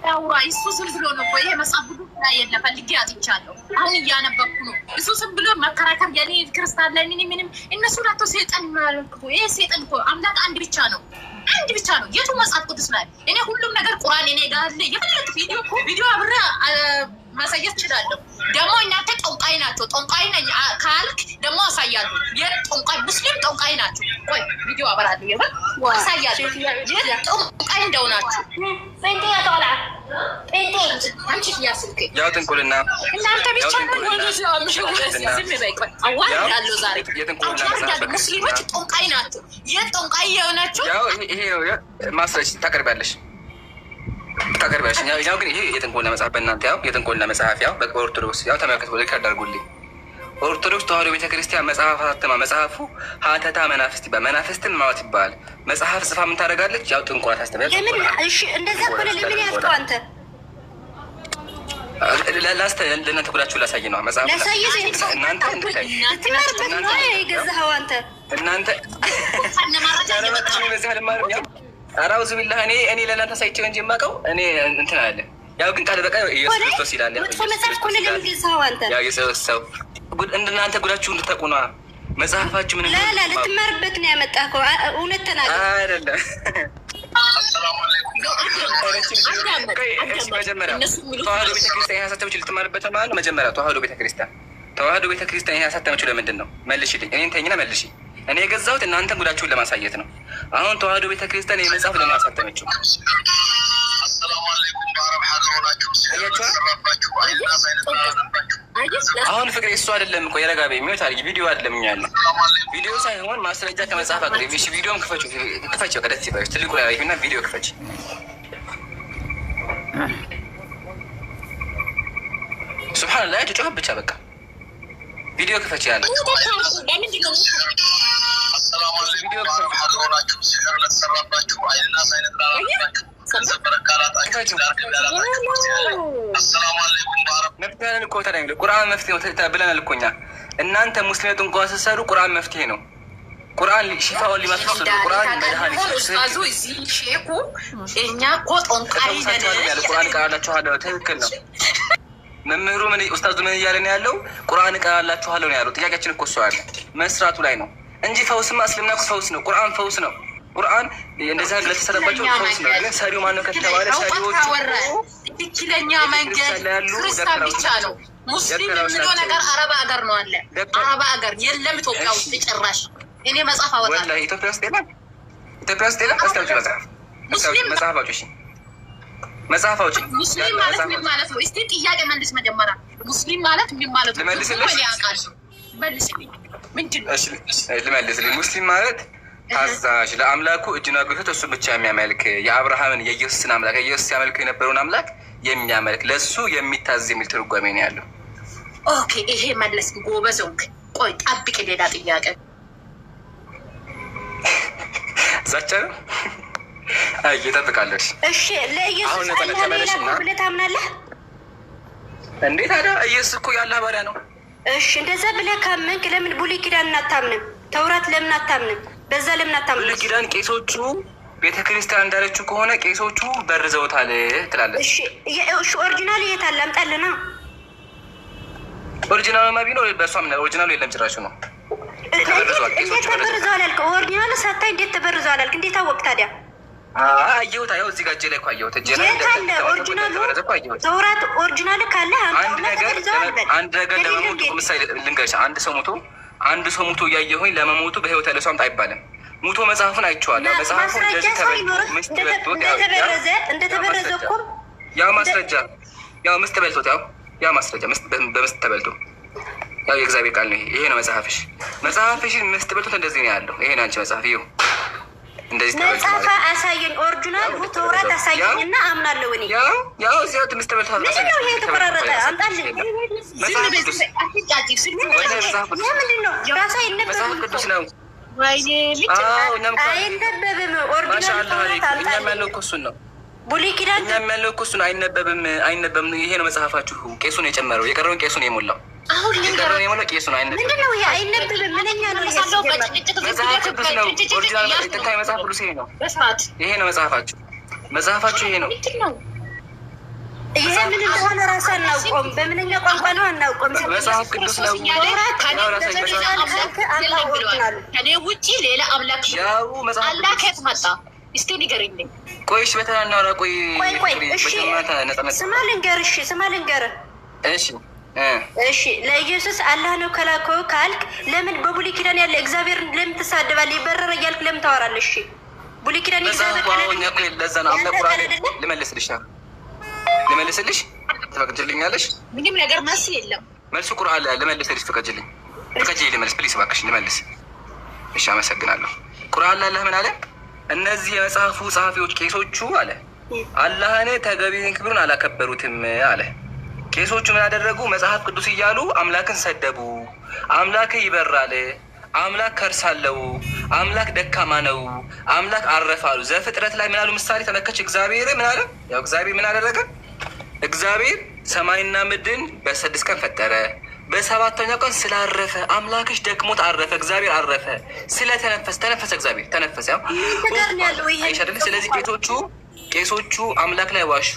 ያውራ እሱ ዝም ብሎ ነው ወይ መጽሐፍ ብሎ ላይ የለ ፈልጌ አጥቻለሁ። አሁን እያነበብኩ ነው። እሱ ዝም ብሎ መከራከር የኔ ክርስቲያን ላይ ምንም እነሱ ናቶ ሰይጣን ማለት ነው። ይሄ ሰይጣን እኮ አምላክ አንድ ብቻ ነው፣ አንድ ብቻ ነው። የቱ መጽሐፍ ቅዱስ ላይ? እኔ ሁሉም ነገር ቁርአን እኔ ጋር አለ። የፈለክ ቪዲዮ አብሬ ማሳየት እችላለሁ። ደግሞ እናንተ ጦንቃይ ናቸው። ጦንቃይ ነኝ ካልክ ደግሞ አሳያለሁ። የጦንቃይ ሙስሊም ጦንቃይ ናቸው። ቆይ ቪዲዮ አበራለሁ፣ ይበል አሳያለሁ። የጦንቃይ እንደሆናችሁ ጴንጤ ያጣላ ጴንጤ አንቺ ያስልክ ያው ጥንቁልና እናንተ ብቻ ነው ወንዶች ዝም በይ። ቆይ አዋርዳለሁ ዛሬ አዋርዳለሁ። ሙስሊሞች ጦንቃይ ናቸው። የጦንቃይ የሆናችሁ ያው ይሄ ነው ማስረጃ ታቀርባለሽ ታቀርባለሽ። ያው ግን ይሄ የጥንቁልና መጽሐፍ በእናንተ ያው የጥንቁልና መጽሐፍ ያው በኦርቶዶክስ ያው ተመልከቱ፣ ሪከርድ አድርጉልኝ። ኦርቶዶክስ ተዋህዶ ቤተክርስቲያን መጽሐፍ አተማ መጽሐፉ ሀተታ መናፍስት ይባላል። መናፍስትን ማለት ይባላል። መጽሐፍ ጽፋ ምን ታደርጋለች? ያው ጥንቁላ ታስተምራለች። ለምን እሺ እንደዛ ከሆነ ለምን ያልከው አንተ? ለእናንተ ጉዳችሁ ላሳይ ነው መጽሐፍ እናንተ እንድታይ ትማርበት ነው የገዛኸው አንተ እናንተ አራውዝ ቢላህ እኔ ለእናንተ ሳይቼው እንጂ የማውቀው እኔ እንትን አለ። ያው ግን ቃል በቃ ኢየሱስ ክርስቶስ ይላል። መጥፎ መጽሐፍ ከሆነ ለምን ገዛኸው አንተ? ያው የሰው እናንተ ጉዳችሁ እንድታውቁ ነዋ። መጽሐፋችሁ ምን ላላ ልትማርበት ነው ያመጣኸው። እውነት ተናገር። አይደለም መጀመሪያ ተዋህዶ ቤተክርስቲያን ያሳተመችው ልትማርበት ማለት ነው። መጀመሪያ ተዋህዶ ቤተክርስቲያን ያሳተመችው ለምንድን ነው? መልሽልኝ። እኔን ተኝና መልሽ። እኔ የገዛሁት እናንተን ጉዳችሁን ለማሳየት ነው። አሁን ተዋህዶ ቤተክርስቲያን የመጽሐፍ ለምን ያሳተመችው? አሁን ፍቅሬ እሱ አይደለም እኮ የረጋቤ የሚወት አድርጊ። ቪዲዮ አይደለም ያለው ቪዲዮ ሳይሆን ማስረጃ ከመጽሐፍ አቅርቢ። እሺ ቪዲዮም ክፈች በቀደት ሲባች ትልቁ ላይ እና ቪዲዮ ክፈች። ሱብሃንአላህ ተጫወት ብቻ በቃ ቪዲዮ ክፈች ያለ መፍትሄ እኮ ተናግረን ቁርአን መፍትሄ ብለናል እኮ እኛ። እናንተ ሙስሊሞች እንኳን ስትሰሩ ቁርአን መፍትሄ ነው። ቁርአን ሽፋውን ሊማስፈስ ቁርአን መድኃኒት ነው። አዙ እዚህ ሼኩ እኛ እኮ ጦንቃይ ነን። ቁርአን ቀራላችኋለሁ። ትክክል ነው። መምህሩ ምን ኡስታዙ ምን እያለን ያለው? ቁርአን ቀራላችኋለሁ ነው ያለው። ጥያቄያችን እኮ እሱ አለ መስራቱ ላይ ነው እንጂ ፈውስማ እስልምና እኮ ፈውስ ነው። ቁርአን ፈውስ ነው። ቁርአን እንደዛ ለተሰረባቸው ፈውስ ነው። ግን ሰሪው ማን ነው ከተባለ ሰሪዎቹ ትክክለኛ መንገድ ክርስቲያን ብቻ ነው። ሙስሊም የሚለው ነገር አረብ ሀገር ነው አለ። አረብ ሀገር የለም ኢትዮጵያ ውስጥ ጭራሽ። እኔ መጽሐፍ አወጣለሁ። ወላሂ ኢትዮጵያ ውስጥ የለም። ኢትዮጵያ ውስጥ የለም። አስተውጭ መጽሐፍ አውጪ መጽሐፍ አውጪ። ሙስሊም ማለት ምን ማለት ነው? እስቲ ጥያቄ መልስ መጀመሪያ። ሙስሊም ማለት ምን ማለት ነው? ልመልስልኝ። ምንድን ነው? ልመልስልኝ። ሙስሊም ማለት ታዛዥ፣ ለአምላኩ እጅና እግሩ እሱ ብቻ የሚያመልክ የአብርሃምን የኢየሱስን አምላክ ኢየሱስ ሲያመልክ የነበረውን አምላክ የሚያመልክ ለእሱ የሚታዘዝ የሚል ትርጓሜ ነው ያለው። ኦኬ ይሄ መለስ ጎበዝ ሆንክ። ቆይ ጠብቅ፣ ሌላ ጥያቄ። ዛቻ ነው። አይ እጠብቃለሽ። እሺ ለኢየሱስ ብለህ ታምናለህ እንዴ? ታዲያ ኢየሱስ እኮ ያለ ባሪያ ነው። እሺ እንደዛ ብለህ ካመንክ ለምን ብሉይ ኪዳን አታምንም? ተውራት ለምን አታምንም? በዛ ለምን አታምኑ? ብሉይ ኪዳን ቄሶቹ ቤተክርስቲያን እንዳለችው ከሆነ ቄሶቹ በርዘውታል ትላለች። እሺ ኦሪጂናል የት አለ? አምጣልና። ኦሪጂናል ቢኖር በእሷ ምን ኦሪጂናሉ የለም ጭራሹ ነው። እንዴት ተበርዘዋል አልክ? ኦሪጂናል ሳታይ እንዴት ተበርዘዋል አልክ? እንዴት አወቅ ታዲያ? አየሁት። ያው እዚህ ጋር እጄ ላይ እኮ አየሁት። እጄ ላይ ኦሪጂናሉ ተውራት ኦሪጂናል ካለ አንድ ነገር ለመሞቱ ምሳሌ ልንገርሽ። አንድ ሰው ሞቶ እያየሁኝ ለመሞቱ በህይወት ያለ ሰው አምጣ አይባልም። ሙቶ መጽሐፉን አይቼዋለሁ። መጽሐፉ እንደዚህ እንደተበረዘ እኮ ያው ማስረጃ ያው ምስጥ በልቶት ያው ማስረጃ በምስጥ ተበልቶ ያው የእግዚአብሔር ቃል ነው። ይሄ ነው መጽሐፍሽ ምስጥ በልቶት እንደዚህ ነው ያለው። ይሄ ነው አንቺ መጽሐፍ ይኸው እንደዚህ ተበልቶ መጽሐፍ አሳየኝ። ኦሪጂናል ተውራት አሳየኝና አምናለሁ እኔ ያው እዚህ ወጥ ምስጥ በልቶት ምንድን ነው ይሄ ተቆራረጠ? አምጣልኝ። መጽሐፍ ቅዱስ ነው። አይነበብም። ኦሪጂናል እኛም ያለው እኮ እሱን ነው። ብሉይ ኪዳን እኛም ያለው እኮ እሱን አይነበብም። ይሄ ነው መጽሐፋችሁ። ቄሱ ነው የጨመረው። የቀረውን ቄሱ ነው የሞላው። የቀረውን የሞላው ቄሱ ነው። ምንድን ነው ይሄ? አይነበብም። ምንኛ ነው ይሄ? መጽሐፍ ቅዱስ ነው። ኦሪጂናል ጥንታዊ መጽሐፍ ቅዱስ ይሄ ነው። ይሄ ነው መጽሐፋችሁ ይሄ ነው። ይሄ ምን እንደሆነ ራሱ አናውቀውም። በምንኛ ቋንቋ ነው አናውቀውም። መጽሐፍ ቅዱስ ነው። ከኔ ውጪ ሌላ አምላክ አላህ ከየት መጣ? እስቲ ንገረኝ። ቆይሽ በተራ እናውራ። ቆይ እሺ፣ ስማ ልንገርህ። እሺ ለኢየሱስ አላህ ነው ከላከው ካልክ ለምን በብሉይ ኪዳን ያለ እግዚአብሔር ለምን ትሳደባለህ? ይበረረ እያልክ ለምን ታወራለህ? እሺ ብሉይ ኪዳን ልመልስልሽ ትፈቅጅልኛለሽ? ምንም ነገር መልስ የለም። መልሱ ቁርአን ላይ ልመልስልሽ ፍቀጅልኝ። ልመልስ ፕሊስ እባክሽ ልመልስ። እሺ አመሰግናለሁ። ቁርአን ላይ አላህ ምን አለ? እነዚህ የመጽሐፉ ጸሐፊዎች ቄሶቹ አለ አላህን ተገቢውን ክብሩን አላከበሩትም አለ። ቄሶቹ ምን አደረጉ? መጽሐፍ ቅዱስ እያሉ አምላክን ሰደቡ። አምላክ ይበራል፣ አምላክ ከርሳለው፣ አምላክ ደካማ ነው፣ አምላክ አረፋሉ። ዘፍጥረት ላይ ምን አሉ? ምሳሌ ተመከች። እግዚአብሔር ምን አለ? ያው እግዚአብሔር ምን አደረገ? እግዚአብሔር ሰማይና ምድርን በ6 ቀን ፈጠረ። በሰባተኛው ቀን ስላረፈ አምላክሽ ደክሞት አረፈ። እግዚአብሔር አረፈ ተነፈሰ። እግዚአብሔር ተነፈሰ። ያው አይሻደለ። ስለዚህ ቄሶቹ አምላክ ላይ ዋሹ።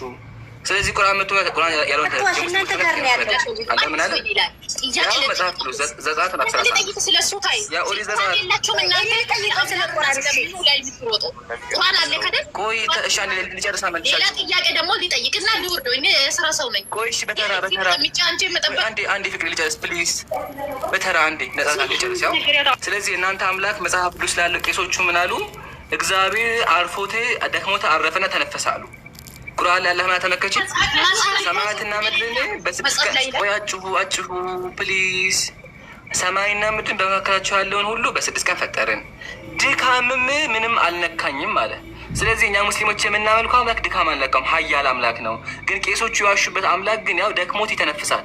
ስለዚህ ቁርአን መጥቶ ቁርአን ያለውን እናንተ ጋር ነው ያለው። አንተ ምን አለ? ያው መጽሐፍ ቅዱስ ዘጸአትን አብሰራታ ስለሱ ታይ ያ ኦሪት ዘጸአት ቁርአን አለ ከደል ቆይ ተሻለ ልጨርሳ መልሻለሁ። ሌላ ጥያቄ ደግሞ ሊጠይቅና ሊወርድ ወይ ስራ ሰው ነኝ። ቆይ እሺ፣ በተራ አንዴ ፍቅር ልጨርስ ፕሊዝ። በተራ አንዴ ነጻታ ልጨርስ። ያው ስለዚህ እናንተ አምላክ መጽሐፍ ቅዱስ ላለው ቄሶቹ ምን አሉ? እግዚአብሔር አርፎት ደክሞት አረፈና ተነፈሰ አሉ። ቁርአን ላይ አላህ ተመከች ሰማያትና ምድርን በ6 ቀን አጭሁ ፕሊዝ። ሰማይና ምድርን በመካከላቸው ያለውን ሁሉ በ6 ቀን ፈጠርን፣ ድካምም ምንም አልነካኝም አለ። ስለዚህ እኛ ሙስሊሞች የምናመልከው አምላክ ድካም አልነካም፣ ሀያል አምላክ ነው። ግን ቄሶቹ የዋሹበት አምላክ ግን ያው ደክሞት ይተነፍሳል፣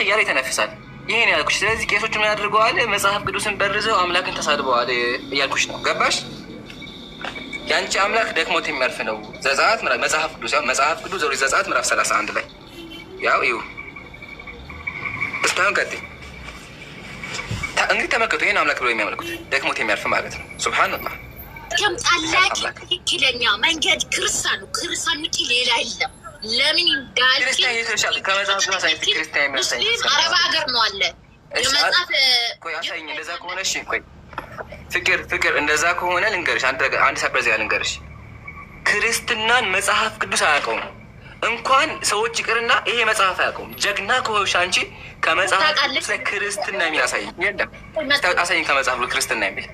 እያለ ይተነፍሳል። ይሄን ያልኩሽ። ስለዚህ ቄሶቹ ምን አድርገዋል? መጽሐፍ ቅዱስን በርዘው አምላክን ተሳድበዋል እያልኩሽ ነው። ገባሽ? የአንቺ አምላክ ደክሞት የሚያልፍ ነው። ዘጸአት መጽሐፍ ቅዱስ ኦሪት ዘጸአት ምዕራፍ 31 ላይ ያው ይሁ እስካሁን ቀጥይ እንግዲህ ተመልከቱ። ይህን አምላክ ብሎ የሚያመልኩት ደክሞት የሚያልፍ ማለት ነው። ሱብሃንአላህ። ከምጣላቂ ትክክለኛ መንገድ ክርስቲያን ውጭ ሌላ የለም። ለምን እንዳልክ ከመጽሐፍ ሙስሊም አረብ ሀገር ነው አለ ቆይ አሳይኝ። እንደዛ ከሆነ እሺ ቆይ ፍቅር እንደዛ ከሆነ ልንገርሽ፣ አንድ ሰርፕራይዝ ልንገርሽ። ክርስትናን መጽሐፍ ቅዱስ አያውቀውም። እንኳን ሰዎች ይቅርና ይሄ መጽሐፍ አያውቀውም። ጀግና ከሆንሽ አንቺ ከመጽሐፍ ቅዱስ ላይ ክርስትና የሚል አሳይኝ። የለም አሳይኝ። ከመጽሐፍ ቅዱስ ክርስትና የሚል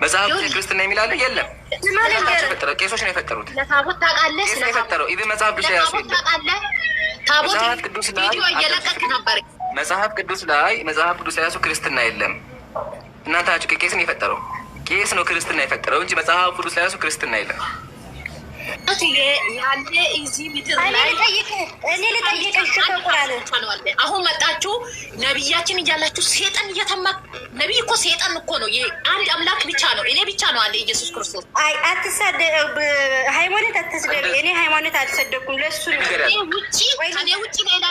መጽሐፍ ክርስትና የሚል አለ? የለም። ቄሶች ነው የፈጠሩት። ቄስ ነው የፈጠረው። ኢቭን መጽሐፍ ቅዱስ ላይ ያሱ የለም። መጽሐፍ ቅዱስ ላይ ያሱ ክርስትና የለም። እናንተ ናችሁ ቄስን የፈጠረው። ቄስ ነው ክርስትና የፈጠረው እንጂ መጽሐፍ ቅዱስ ላይ ራሱ ክርስትና የለም። አሁን መጣችሁ ነቢያችን እያላችሁ ሴጠን እየተማ ነቢይ እኮ ሴጠን እኮ ነው። አንድ አምላክ ብቻ ነው፣ እኔ ብቻ ነው አለ ኢየሱስ ክርስቶስ። ሃይማኖት አትስደብ። እኔ ሃይማኖት አልሰደብኩም። ለሱ ከኔ ውጭ ሌላ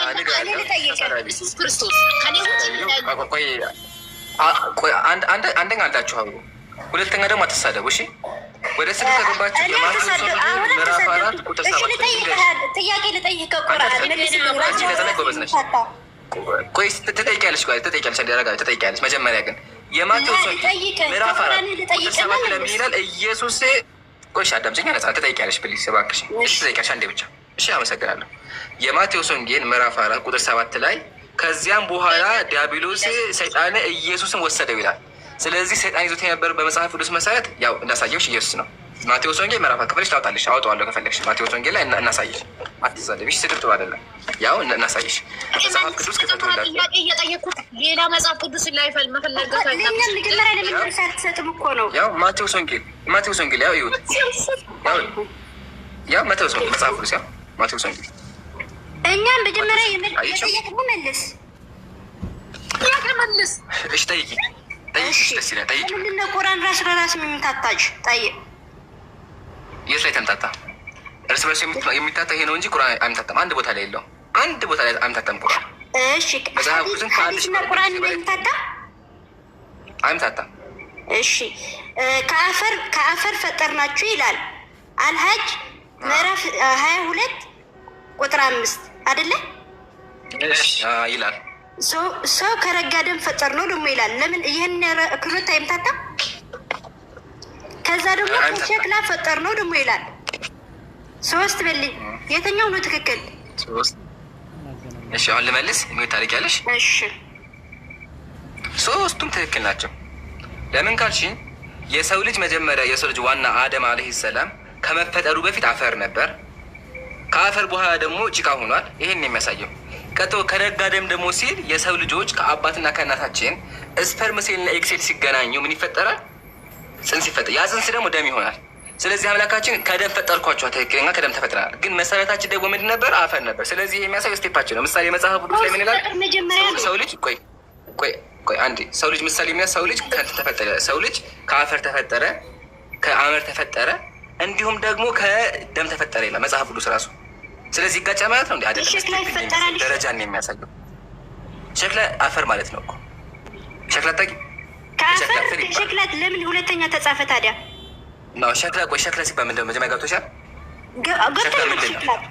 ኢየሱስ ክርስቶስ ከኔ ውጭ ቆይ አንደኛ አላችሁ አብሮ ሁለተኛ ደግሞ አትሳደቡ። እሺ ወደ ስድብ ከገባችሁ የማቴዎስ ወንጌል ምዕራፍ 4 ቁጥር 7 ጥያቄ ልጠይቅ ቁርአን ጎበዝ ነሽ። ቆይ ትጠይቂያለሽ፣ ትጠይቂያለሽ። መጀመሪያ ግን የማቴዎስ ወንጌል ምዕራፍ 4 ቁጥር 7 ለምን ይላል? ኢየሱስ ቆይ አዳምጪኝ፣ ትጠይቂያለሽ ፕሊዝ እባክሽ። እሺ ትጠይቂያለሽ አንዴ ብቻ። እሺ አመሰግናለሁ። የማቴዎስ ወንጌል ምዕራፍ 4 ቁጥር 7 ላይ ከዚያም በኋላ ዲያብሎስ ሰይጣን ኢየሱስን ወሰደው ይላል። ስለዚህ ሰይጣን ይዞት የነበር በመጽሐፍ ቅዱስ መሰረት ያው እንዳሳየሽ ኢየሱስ ነው። ማቴዎስ ወንጌል ምዕራፍ ከፈለሽ ታውጣለሽ፣ አወጣዋለሁ ከፈለግሽ። ማቴዎስ ወንጌል ላይ እናሳየሽ። አትዘለብሽ፣ ስድብ ጥሩ አይደለም። ያው እናሳየሽ መጽሐፍ ቅዱስ ከተወላችሁ እየጠየኩት ሌላ መጽሐፍ ቅዱስ ላይ መፈለጋት ያው ማቴዎስ ወንጌል ያው ይሁት ያው ማቴዎስ ወንጌል መጽሐፍ ቅዱስ ያው ማቴዎስ ወንጌል እኛም መጀመሪያ የጠየቅነው መልስ። እሺ ጠይቂ ደስ ይላል። ጠይቂ ምንድን ነው ቁርአን ራስ ለራስ የሚታታች ጠይቅ። የት ላይ ተምታታ? እርስ በርስ የሚታታ ይሄ ነው እንጂ ቁርአን አይምታታም። አንድ ቦታ ላይ የለውም። አንድ ቦታ ላይ አይምታታም ቁርአን። እሺ ሐዲስና ቁርአን የሚታታ አይምታታም። እሺ ከአፈር ፈጠርናችሁ ይላል አልሀጅ ምዕራፍ 22 ቁጥር 5 አይደለ? ይላል ሰው ከረጋ ደም ፈጠር ነው ደግሞ ይላል። ለምን ይህን ክሎት አይምታታም? ከዛ ደግሞ ከሸክላ ፈጠር ነው ደግሞ ይላል። ሶስት በልኝ፣ የትኛው ነው ትክክል? እሺ አሁን ልመልስ። ምን ታደርጊያለሽ? እሺ ሶስቱም ትክክል ናቸው። ለምን ካልሽኝ የሰው ልጅ መጀመሪያ የሰው ልጅ ዋና አደም አለይሂ ሰላም ከመፈጠሩ በፊት አፈር ነበር። ከአፈር በኋላ ደግሞ ጭቃ ሆኗል። ይሄን የሚያሳየው ቀጥሎ ከረጋ ደም ደግሞ ሲል የሰው ልጆች ከአባትና ከእናታችን ስፐርም ሴልና ኤክሴል ሲገናኙ ምን ይፈጠራል? ጽንስ ይፈጠራል። ያ ጽንስ ደግሞ ደም ይሆናል። ስለዚህ አምላካችን ከደም ፈጠርኳቸው፣ ትክክለኛ ከደም ተፈጥረናል። ግን መሰረታችን ደግሞ ምንድን ነበር? አፈር ነበር። ስለዚህ የሚያሳየው ስቴፓችን ነው። ምሳሌ መጽሐፍ ቅዱስ ላይ ምን ይላል? ሰው ልጅ ቆይ አንዴ፣ ሰው ልጅ ምሳሌ የሚያስ ሰው ልጅ ተፈጠረ፣ ሰው ልጅ ከአፈር ተፈጠረ፣ ከአመር ተፈጠረ፣ እንዲሁም ደግሞ ከደም ተፈጠረ ይላል መጽሐፍ ቅዱስ ራሱ። ስለዚህ ይጋጫ ማለት ነው እንዴ? አይደለም። ደረጃን ነው የሚያሳየው። ሸክላ አፈር ማለት ነው እኮ ሸክላ ታቂ ሸክላ ለምን ሁለተኛ ተጻፈ ታዲያ? ነው ሸክላ ቆይ ሸክላ ሲባል ምንድን ነው? መጀመሪያ ገብቶሻል?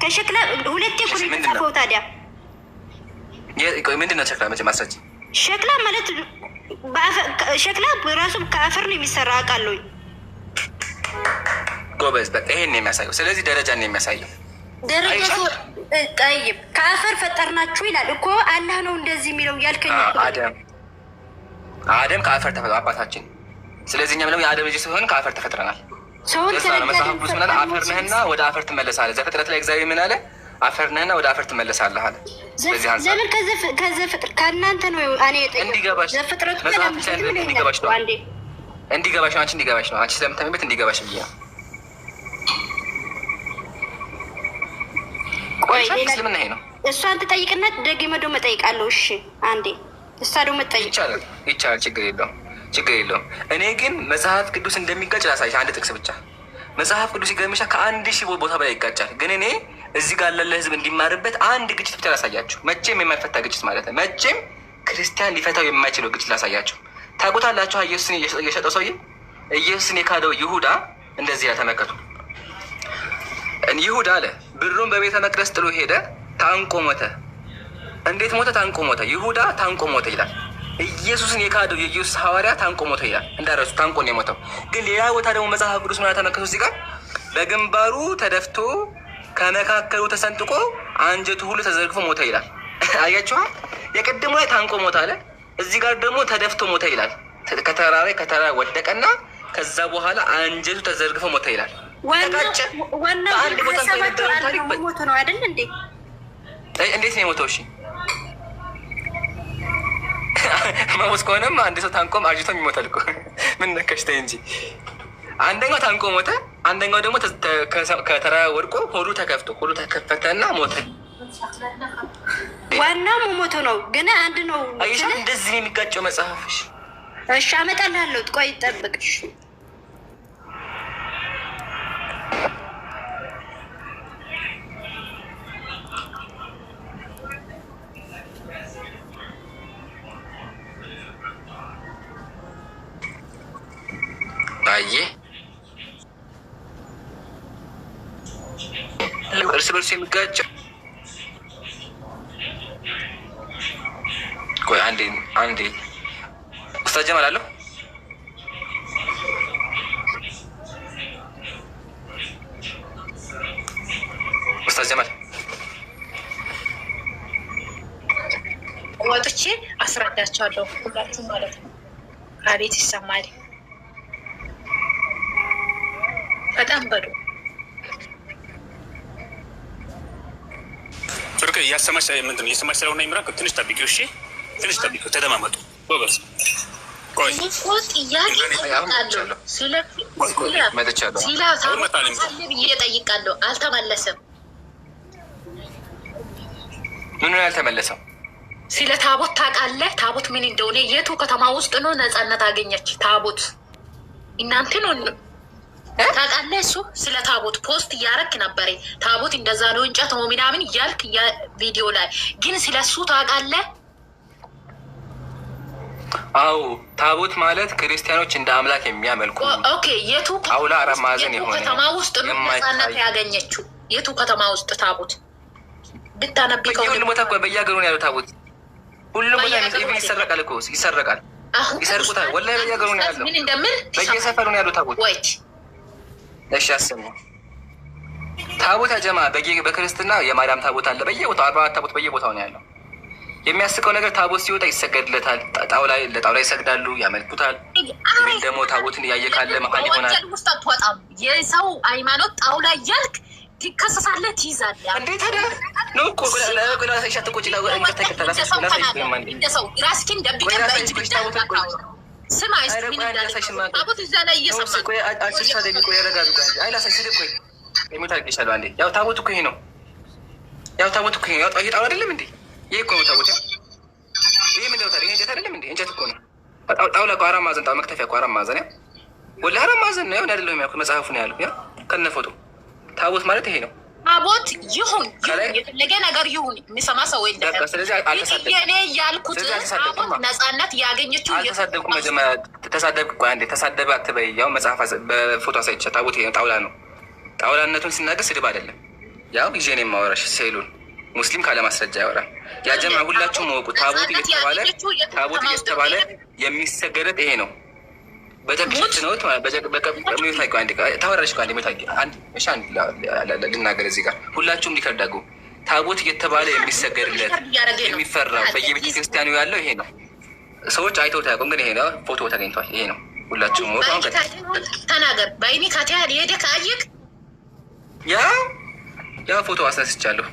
ከሸክላ ሁለቴ እኮ ነው የተጻፈው ታዲያ። ቆይ ምንድን ነው ሸክላ? መቼ ማስረጃ? ሸክላ ማለት ሸክላ ራሱ ከአፈር ነው የሚሰራ አውቃለሁ። ጎበዝ፣ በቃ ይሄን ነው የሚያሳየው። ስለዚህ ደረጃን ነው የሚያሳየው። ደረጃ ጠይብ ከአፈር ፈጠርናችሁ ይላል እኮ አላህ ነው እንደዚህ የሚለው ያልከኝ። አደም ከአፈር ተፈጥሮ አባታችን። ስለዚህ እኛም ደግሞ የአደም ልጅ ሲሆን ከአፈር ተፈጥረናል። መጽሐፍ ቅዱስ ምን አለ? አፈር ነህና ወደ አፈር ትመለሳለህ። ዘፍጥረት ላይ እግዚአብሔር ምን አለ? አፈር ነህና ወደ አፈር ትመለሳለህ አለ። ስለዚህ ለምን ከዘፍጥረት ከእናንተ ነው እኔ እንዲገባሽ ዘፍጥረቱ እንዲገባሽ ነው። እንዲገባሽ ነው። አንቺ እንዲገባሽ ነው። አንቺ ስለምታሚበት እንዲገባሽ ብዬ ነው። ቆይ እስልምና ይሄ ነው። እሷን ትጠይቅና ደግመህ ደግሞ እጠይቃለሁ። እሺ አንዴ እሷ ደግሞ ትጠይቅ። ይቻላል። ችግር የለውም። እኔ ግን መጽሐፍ ቅዱስ እንደሚጋጭ ላሳይሽ አንድ ጥቅስ ብቻ። መጽሐፍ ቅዱስ ይገርምሻል ከ1000 ቦታ በላይ ይጋጫል። ግን እኔ እዚህ ጋር ላለ ህዝብ እንዲማርበት አንድ ግጭት ብቻ ላሳያችሁ። መቼም የማይፈታ ግጭት ማለት ነው። መቼም ክርስቲያን ሊፈታው የማይችለው ግጭት ላሳያችሁ። ታውቁታላችሁ። ኢየሱስን የሸጠው ሰውዬ ኢየሱስን የካደው ይሁዳ እንደዚህ ያ ተመልከቱ። ይሁዳ አለ ብሩን በቤተ መቅደስ ጥሎ ሄደ፣ ታንቆ ሞተ። እንዴት ሞተ? ታንቆ ሞተ። ይሁዳ ታንቆ ሞተ ይላል። ኢየሱስን የካደው የኢየሱስ ሐዋርያ ታንቆ ሞተ ይላል። እንዳረሱ ታንቆ ነው የሞተው። ግን ሌላ ቦታ ደግሞ መጽሐፍ ቅዱስ ምን ተመልከቱ። እዚህ ጋር በግንባሩ ተደፍቶ ከመካከሉ ተሰንጥቆ አንጀቱ ሁሉ ተዘርግፎ ሞተ ይላል። አያችኋ? የቅድሙ ላይ ታንቆ ሞተ አለ። እዚህ ጋር ደግሞ ተደፍቶ ሞተ ይላል። ከተራራ ወደቀና ከዛ በኋላ አንጀቱ ተዘርግፎ ሞተ ይላል። ዋናው ሞቶ ነው አይደል እንዴ? እንዴት ነው የሞተው? እሺ መሞት ከሆነም አንድ ሰው ታንቆም አርጅቶም ይሞታል እኮ። ምን ነከሽ? ተይ እንጂ። አንደኛው ታንቆ ሞተ፣ አንደኛው ደግሞ ከተራራ ወድቆ ሆዱ ተከፈተና ሞተ። ዋናው ሞቶ ነው ግን አንድ ነው። አይሻ እንደዚህ ነው የሚጋጨው መጽሐፍሽ። እሺ አመጣልሃለሁ። ቆይ ጠብቅሽ። አየ እርስ በርስ የሚጋጨው ቆይ አንዴ ኡስታዝ ጀማል አለው ኡስታዝ ጀማል ወጥቼ አስረዳቸዋለሁ ሁላችሁ ማለት ነው። አቤት ይሰማል። በጣም በሉ ቱርክ እያሰማሽ ምንድን ነው እየሰማሽ ስለሆነ ይምራ ትንሽ ጠብቂው። እሺ ትንሽ ጠብቂው። ተደማመጡ ጎበዝ። ቆይ ጥያቄ ጠይቃለሁ ብዬ ጠይቃለሁ። አልተመለሰም። ምን ያልተመለሰው? ስለ ታቦት ታውቃለህ? ታቦት ምን እንደሆነ የቱ ከተማ ውስጥ ነው ነፃነት አገኘች? ታቦት እናንተ ነው ታውቃለህ? እሱ ስለ ታቦት ፖስት እያረክ ነበረ። ታቦት እንደዛ ነው እንጨት ነው ምናምን እያልክ ቪዲዮ ላይ ግን ስለ እሱ ታውቃለህ? አዎ ታቦት ማለት ክርስቲያኖች እንደ አምላክ የሚያመልኩ ኦኬ። የቱ አውላ አራት ማዕዘን የሆነ ከተማ ውስጥ ነው ነፃነት ያገኘችው? የቱ ከተማ ውስጥ ታቦት ብታነቢ ሁሉም ቦታ እኮ በየሀገሩ ነው ያለው ታቦት። ሁሉም ቦታ ይሰረቃል እኮ ይሰረቃል፣ ይሰርቁታል። ወላሂ በየሀገሩ ነው ያለው፣ በየሰፈሩ ነው ያለው ታቦት። እሺ አስሙ ታቦት አጀማ በክርስትና የማርያም ታቦት አለ በየቦታው 44 ታቦት በየቦታው ነው ያለው። የሚያስቀው ነገር ታቦት ሲወጣ ይሰገድለታል። ለጣውላ ይሰግዳሉ፣ ያመልኩታል። ግን ደግሞ ታቦትን እያየ ካለ መሀል ይሆናል። ውስጥ አትወጣም። የሰው ሃይማኖት ጣውላ እያልክ ትከሰሳለህ፣ ትይዛለህ። እንዴት ታዲያ ነው እኮ ሻትቆጭ እንደሰው ራስኪን ደብቀን በእጅ ብቻ ስማ ታቦት እዛ ላይ እየሰማ ይሻለ አንዴ። ያው ታቦት እኮ ይሄ ነው። ያው ታቦት እኮ ይሄ ጣውላ አይደለም እንዴ? ይሄ እኮ ነው ታቦት። ይሄ ምንድን ነው ታዲያ? ይሄ እንጨት አይደለም እንዴ? እንጨት እኮ ነው። ጣውላ እኮ አራት ማዕዘን መክተፊያ እኮ አራት ማዕዘን ወላሂ አራት ማዕዘን ነው። ያው አይደለም ያልኩት መጽሐፉ ነው ያሉት ከነ ፎቶ። ታቦት ማለት ይሄ ነው። ታቦት ይሁን የፈለገ ነገር ይሁን የሚሰማ ሰው የለም። ስለዚህ እኔ ያልኩት ታቦት ነፃነት ያገኘችው አልተሳደብኩም። መጀመሪያ ተሳደብክ። ቆይ አንዴ ተሳደበ አትበይ። ያው መጽሐፍ በፎቶ አሳይቼ ታቦት ይሄ ነው ጣውላ ነው። ጣውላነቱን ሲናገር ስድብ አይደለም። ያው ይዤ ነው የማወራሽ። ስዕሉን ሙስሊም ካለ ማስረጃ ያወራል። ያጀማ ሁላችሁም ወቁ። ታቦት እየተባለ የሚሰገደት ይሄ ነው። በጨቅጭት ነው ታወራለች። ልናገር እዚህ ጋር ሁላችሁም ሊከርዳጉ ታቦት እየተባለ የሚሰገድለት የሚፈራው በየቤተ ክርስቲያኑ ያለው ይሄ ነው። ሰዎች አይተው ታያውቁም፣ ግን ይሄ ነው። ፎቶ ተገኝቷል። ይሄ ነው። ሁላችሁም ተናገር። በአይኔ ካቲያ ሄደ ከአየክ ያ ፎቶ አስነስቻለሁ።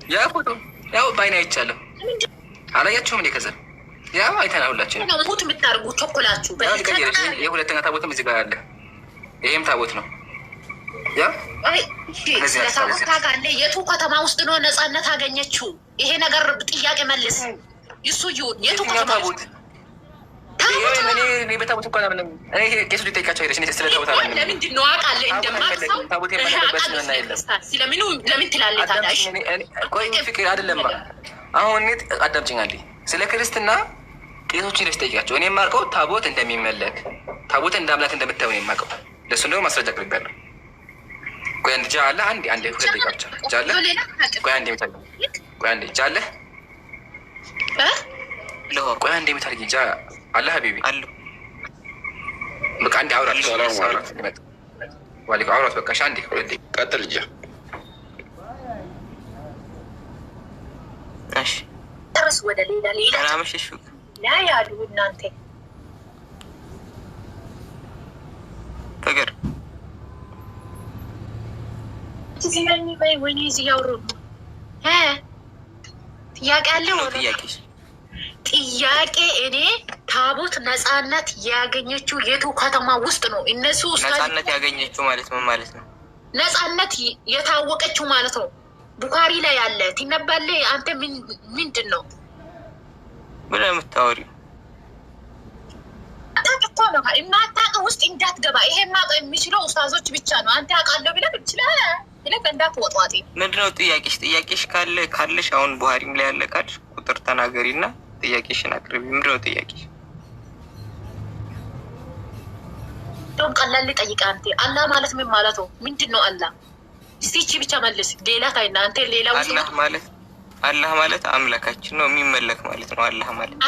ያ ፎቶ ያው በአይኔ አይቻለሁ። አላያችሁም እንዴ? ከዛ ያው አይተናል ሁላችንም። ሙት የምታደርጉ ቸኮላችሁ። የሁለተኛ ታቦትም እዚህ ጋር አለ። ይሄም ታቦት ነው። ያ ታቦት ታውቃለህ? የቱ ከተማ ውስጥ ነው ነፃነት አገኘችው? ይሄ ነገር ጥያቄ መልስ። እሱ ይሁን የቱ ከተማ ውስጥ በታቦት እንኳን ምንም ቄሱ ሊጠይቃቸው ሄደች። ስለ ታቦት አለ ለምንድን ነው አውቃለህ? እንደማሰው ስለምኑ ለምን ትላለህ ታዲያ? ቆይ ፍቅር አይደለም። አሁን እኔ አዳምጪኝ አንዴ። ስለ ክርስትና ቄሶችን ሄደች ጠይቃቸው። እኔ የማውቀው ታቦት እንደሚመለክ ታቦት እንደ አምላክ እንደምታየው ነው የማውቀው። ለእሱ እንደውም ማስረጃ አቅርቤያለሁ። ቆይ አንድ ጃ አለ አንዴ ሁለት ደቂቃ ብቻ ጃ አለ። ቆይ አንዴ የምታርጊ ቆይ አንዴ ጃ አለ ቆይ አንዴ የምታርጊ ጃ አለ ሀቢቢ አሉ። በቃ አንዴ አውራት ዋሊኩ አውራት በቃ አንዴ ሁለት ደቂቃ ቀጥል ጃ። እሺ ተረስ ወደ ሌላ መሸሽ ላ ያሉ እናንተ ፍቅር እዚህ ላይ ወይ ወይኔ እዚህ ያወሩ ጥያቄ አለ። ጥያቄ እኔ ታቦት ነፃነት ያገኘችው የቱ ከተማ ውስጥ ነው? እነሱ ነፃነት ያገኘችው ማለት ምን ማለት ነው? ነፃነት የታወቀችው ማለት ነው። ቡኻሪ ላይ ያለ ትነበለ። አንተ ምንድን ነው ምን የምታወሪው? ታውቅቶ ነው የማታውቀው ውስጥ እንዳትገባ። ይሄ ማውቀው የሚችለው ኡስታዞች ብቻ ነው። አንተ አውቃለሁ ብለህ ይችላል ብለህ እንዳትወጧጤ። ምንድነው ጥያቄሽ? ጥያቄሽ ካለሽ አሁን ቡሃሪም ላይ ያለ ካል ቁጥር ተናገሪና ጥያቄሽን አቅርቢ። ምንድነው ጥያቄሽ? እንደውም ቀላል ልጠይቅ አንተ አላህ ማለት ምን ማለት ነው? ምንድን ነው አላህ? እስቲ ይህቺ ብቻ መልስ። ሌላ ካይና አንተ ሌላ አላህ ማለት አምላካችን ነው፣ የሚመለክ ማለት ነው። አላህ ማለት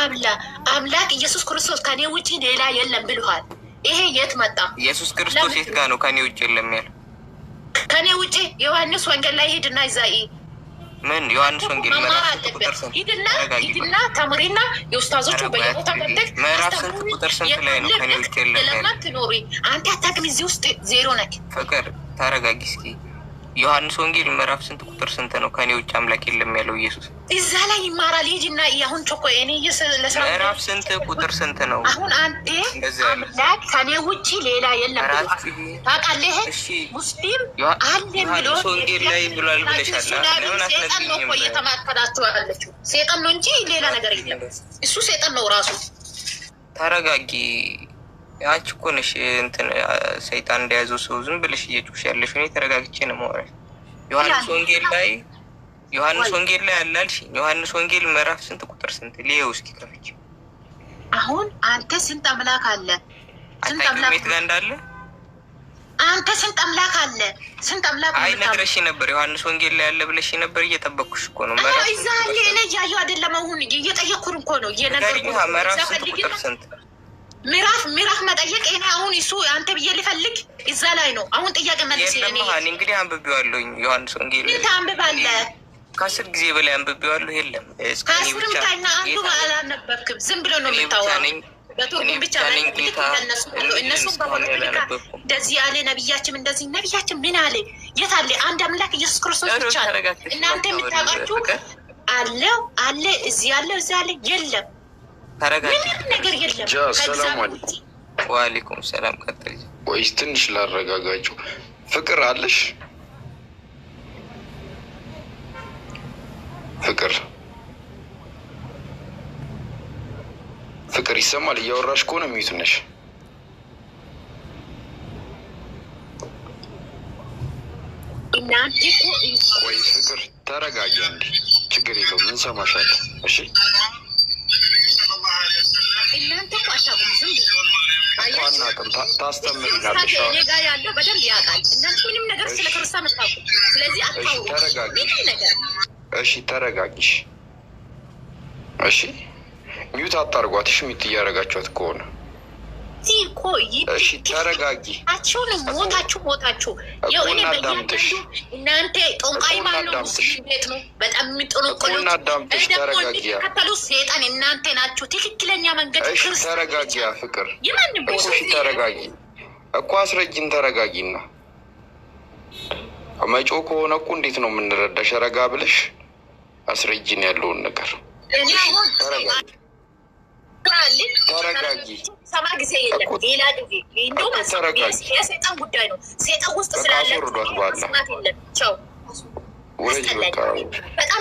አምላክ ኢየሱስ ክርስቶስ ከኔ ውጪ ሌላ የለም ብለዋል። ይሄ የት መጣ? ኢየሱስ ክርስቶስ የት ጋር ነው ከኔ ውጪ የለም ያለው? ከኔ ውጪ ዮሐንስ ወንጌል ላይ ሂድና ይዛይ ምን ዮሐንስ ወንጌል ሂድና ተምሪና የኡስታዞቹ በየቦታ መጥተህ ምዕራፍ ስንት ቁጥር ስንት ላይ ነው ከኔ ውጪ የለም ያለው? ትኖሪ አንተ አታውቅም። እዚህ ውስጥ ዜሮ ነክ። ፍቅር ተረጋጊ እስኪ። ዮሐንስ ወንጌል ምዕራፍ ስንት ቁጥር ስንት ነው ከኔ ውጭ አምላክ የለም ያለው ኢየሱስ? እዛ ላይ ይማራል። ሂጂና አሁን ቾኮ እኔ ምዕራፍ ስንት ቁጥር ስንት ነው? አሁን አንተ አምላክ ከኔ ውጭ ሌላ የለም ታውቃለህ? ሙስሊም አለ ብሎ ዮሐንስ ወንጌል ላይ ብሏል ብለሻል። ለምን አትነግሪኝም? ነው እየተማከራችሁ ያለችው ሰይጣን ነው እንጂ ሌላ ነገር የለም። እሱ ሰይጣን ነው ራሱ። ተረጋጊ። አንቺ እኮ ነሽ እንትን ሰይጣን እንደያዘው ሰው ዝም ብለሽ እየጮሽ ያለሽ። እኔ ተረጋግቼ ነው የማወራሽ። ዮሐንስ ወንጌል ላይ አላልሽ? ዮሐንስ ወንጌል ምዕራፍ ስንት ቁጥር ስንት ሊየው እስኪ ከፍቼ። አሁን አንተ ስንት አምላክ አለ? ስንት አምላክ ጋር እንዳለ አንተ ስንት አምላክ አለ? ስንት አምላክ አይ ነግረሽ ነበር። ዮሐንስ ወንጌል ላይ አለ ብለሽ ነበር። እየጠበቅኩሽ እኮ ነው። ምዕራፍ እዛ አለ። እኔ ያየው አይደለም። አሁን እየጠየቅኩኝ እኮ ነው። እየነገርኩሽ ምዕራፍ ስንት ቁጥር ስንት ምዕራፍ መጠየቅ እኔ አሁን እሱ አንተ ብዬ ልፈልግ እዛ ላይ ነው። አሁን ጥያቄ መልስ። እኔ እንግዲህ አንብቤዋለሁኝ ዮሐንስ ወንጌል ታንብባለህ። 10 ጊዜ በላይ አንብቤዋለሁ። የለም እስከኔ ብቻ አንዱ አላነበብክም። ዝም ብሎ ነው የምታወራው። በትርጉም ብቻ እነሱ እንደዚህ ያለ ነቢያችን እንደዚህ ነቢያችን ምን አለ? የት አለ? አንድ አምላክ ኢየሱስ ክርስቶስ ብቻ ነው። እናንተ የምታውቃችሁ አለ እዚህ አለ እዚህ አለ የለም። ምንም ነገር የለም። ሰላም አለይኩም። ወአለይኩም ሰላም። ቀጥል ወይስ ትንሽ ላረጋጋችሁ? ፍቅር አለሽ? ፍቅር ይሰማል? እያወራሽ ከሆነ ሚዩት ነሽ። ወይ ፍቅር ተረጋጊ እንዴ። ችግር የለውም እንሰማሻለን። እሺ እናንተ እኮ አታውቁም። ዝም አናውቅም። ታስተምሪናለሽ። እኔ ጋር ያለው በደንብ ያውቃል። እናንተ ምንም ነገር ስለ ክርስቲያን አታውቁም። ስለዚህ አታውቁም። ተረጋጊ። ነገር እሺ ተረጋጊሽ። እሺ ሚዩት አታርጓት። እሺ ሚዩት እያደረጋችኋት ከሆነ እሺ ተረጋጊ። ሞታችሁ እናንተ ጦንቃይ ማለት ነው። ቤት ነው በጣም የሚጠነቀሉት ከተሉ ሴጣን እናንተ ናችሁ። ትክክለኛ መንገድ ተረጋጊ። ፍቅር ተረጋጊ እኮ አስረጅን። ተረጋጊና መጮ ከሆነ እኮ እንዴት ነው የምንረዳሽ? ረጋ ብለሽ አስረጅን ያለውን ነገር። ተረጋጊ። ሰማ ጊዜ የለም። ሌላ ጊዜ እንደውም የሰይጣን ጉዳይ ነው። ሰይጣን ውስጥ ስላለ ወረጅ በቃ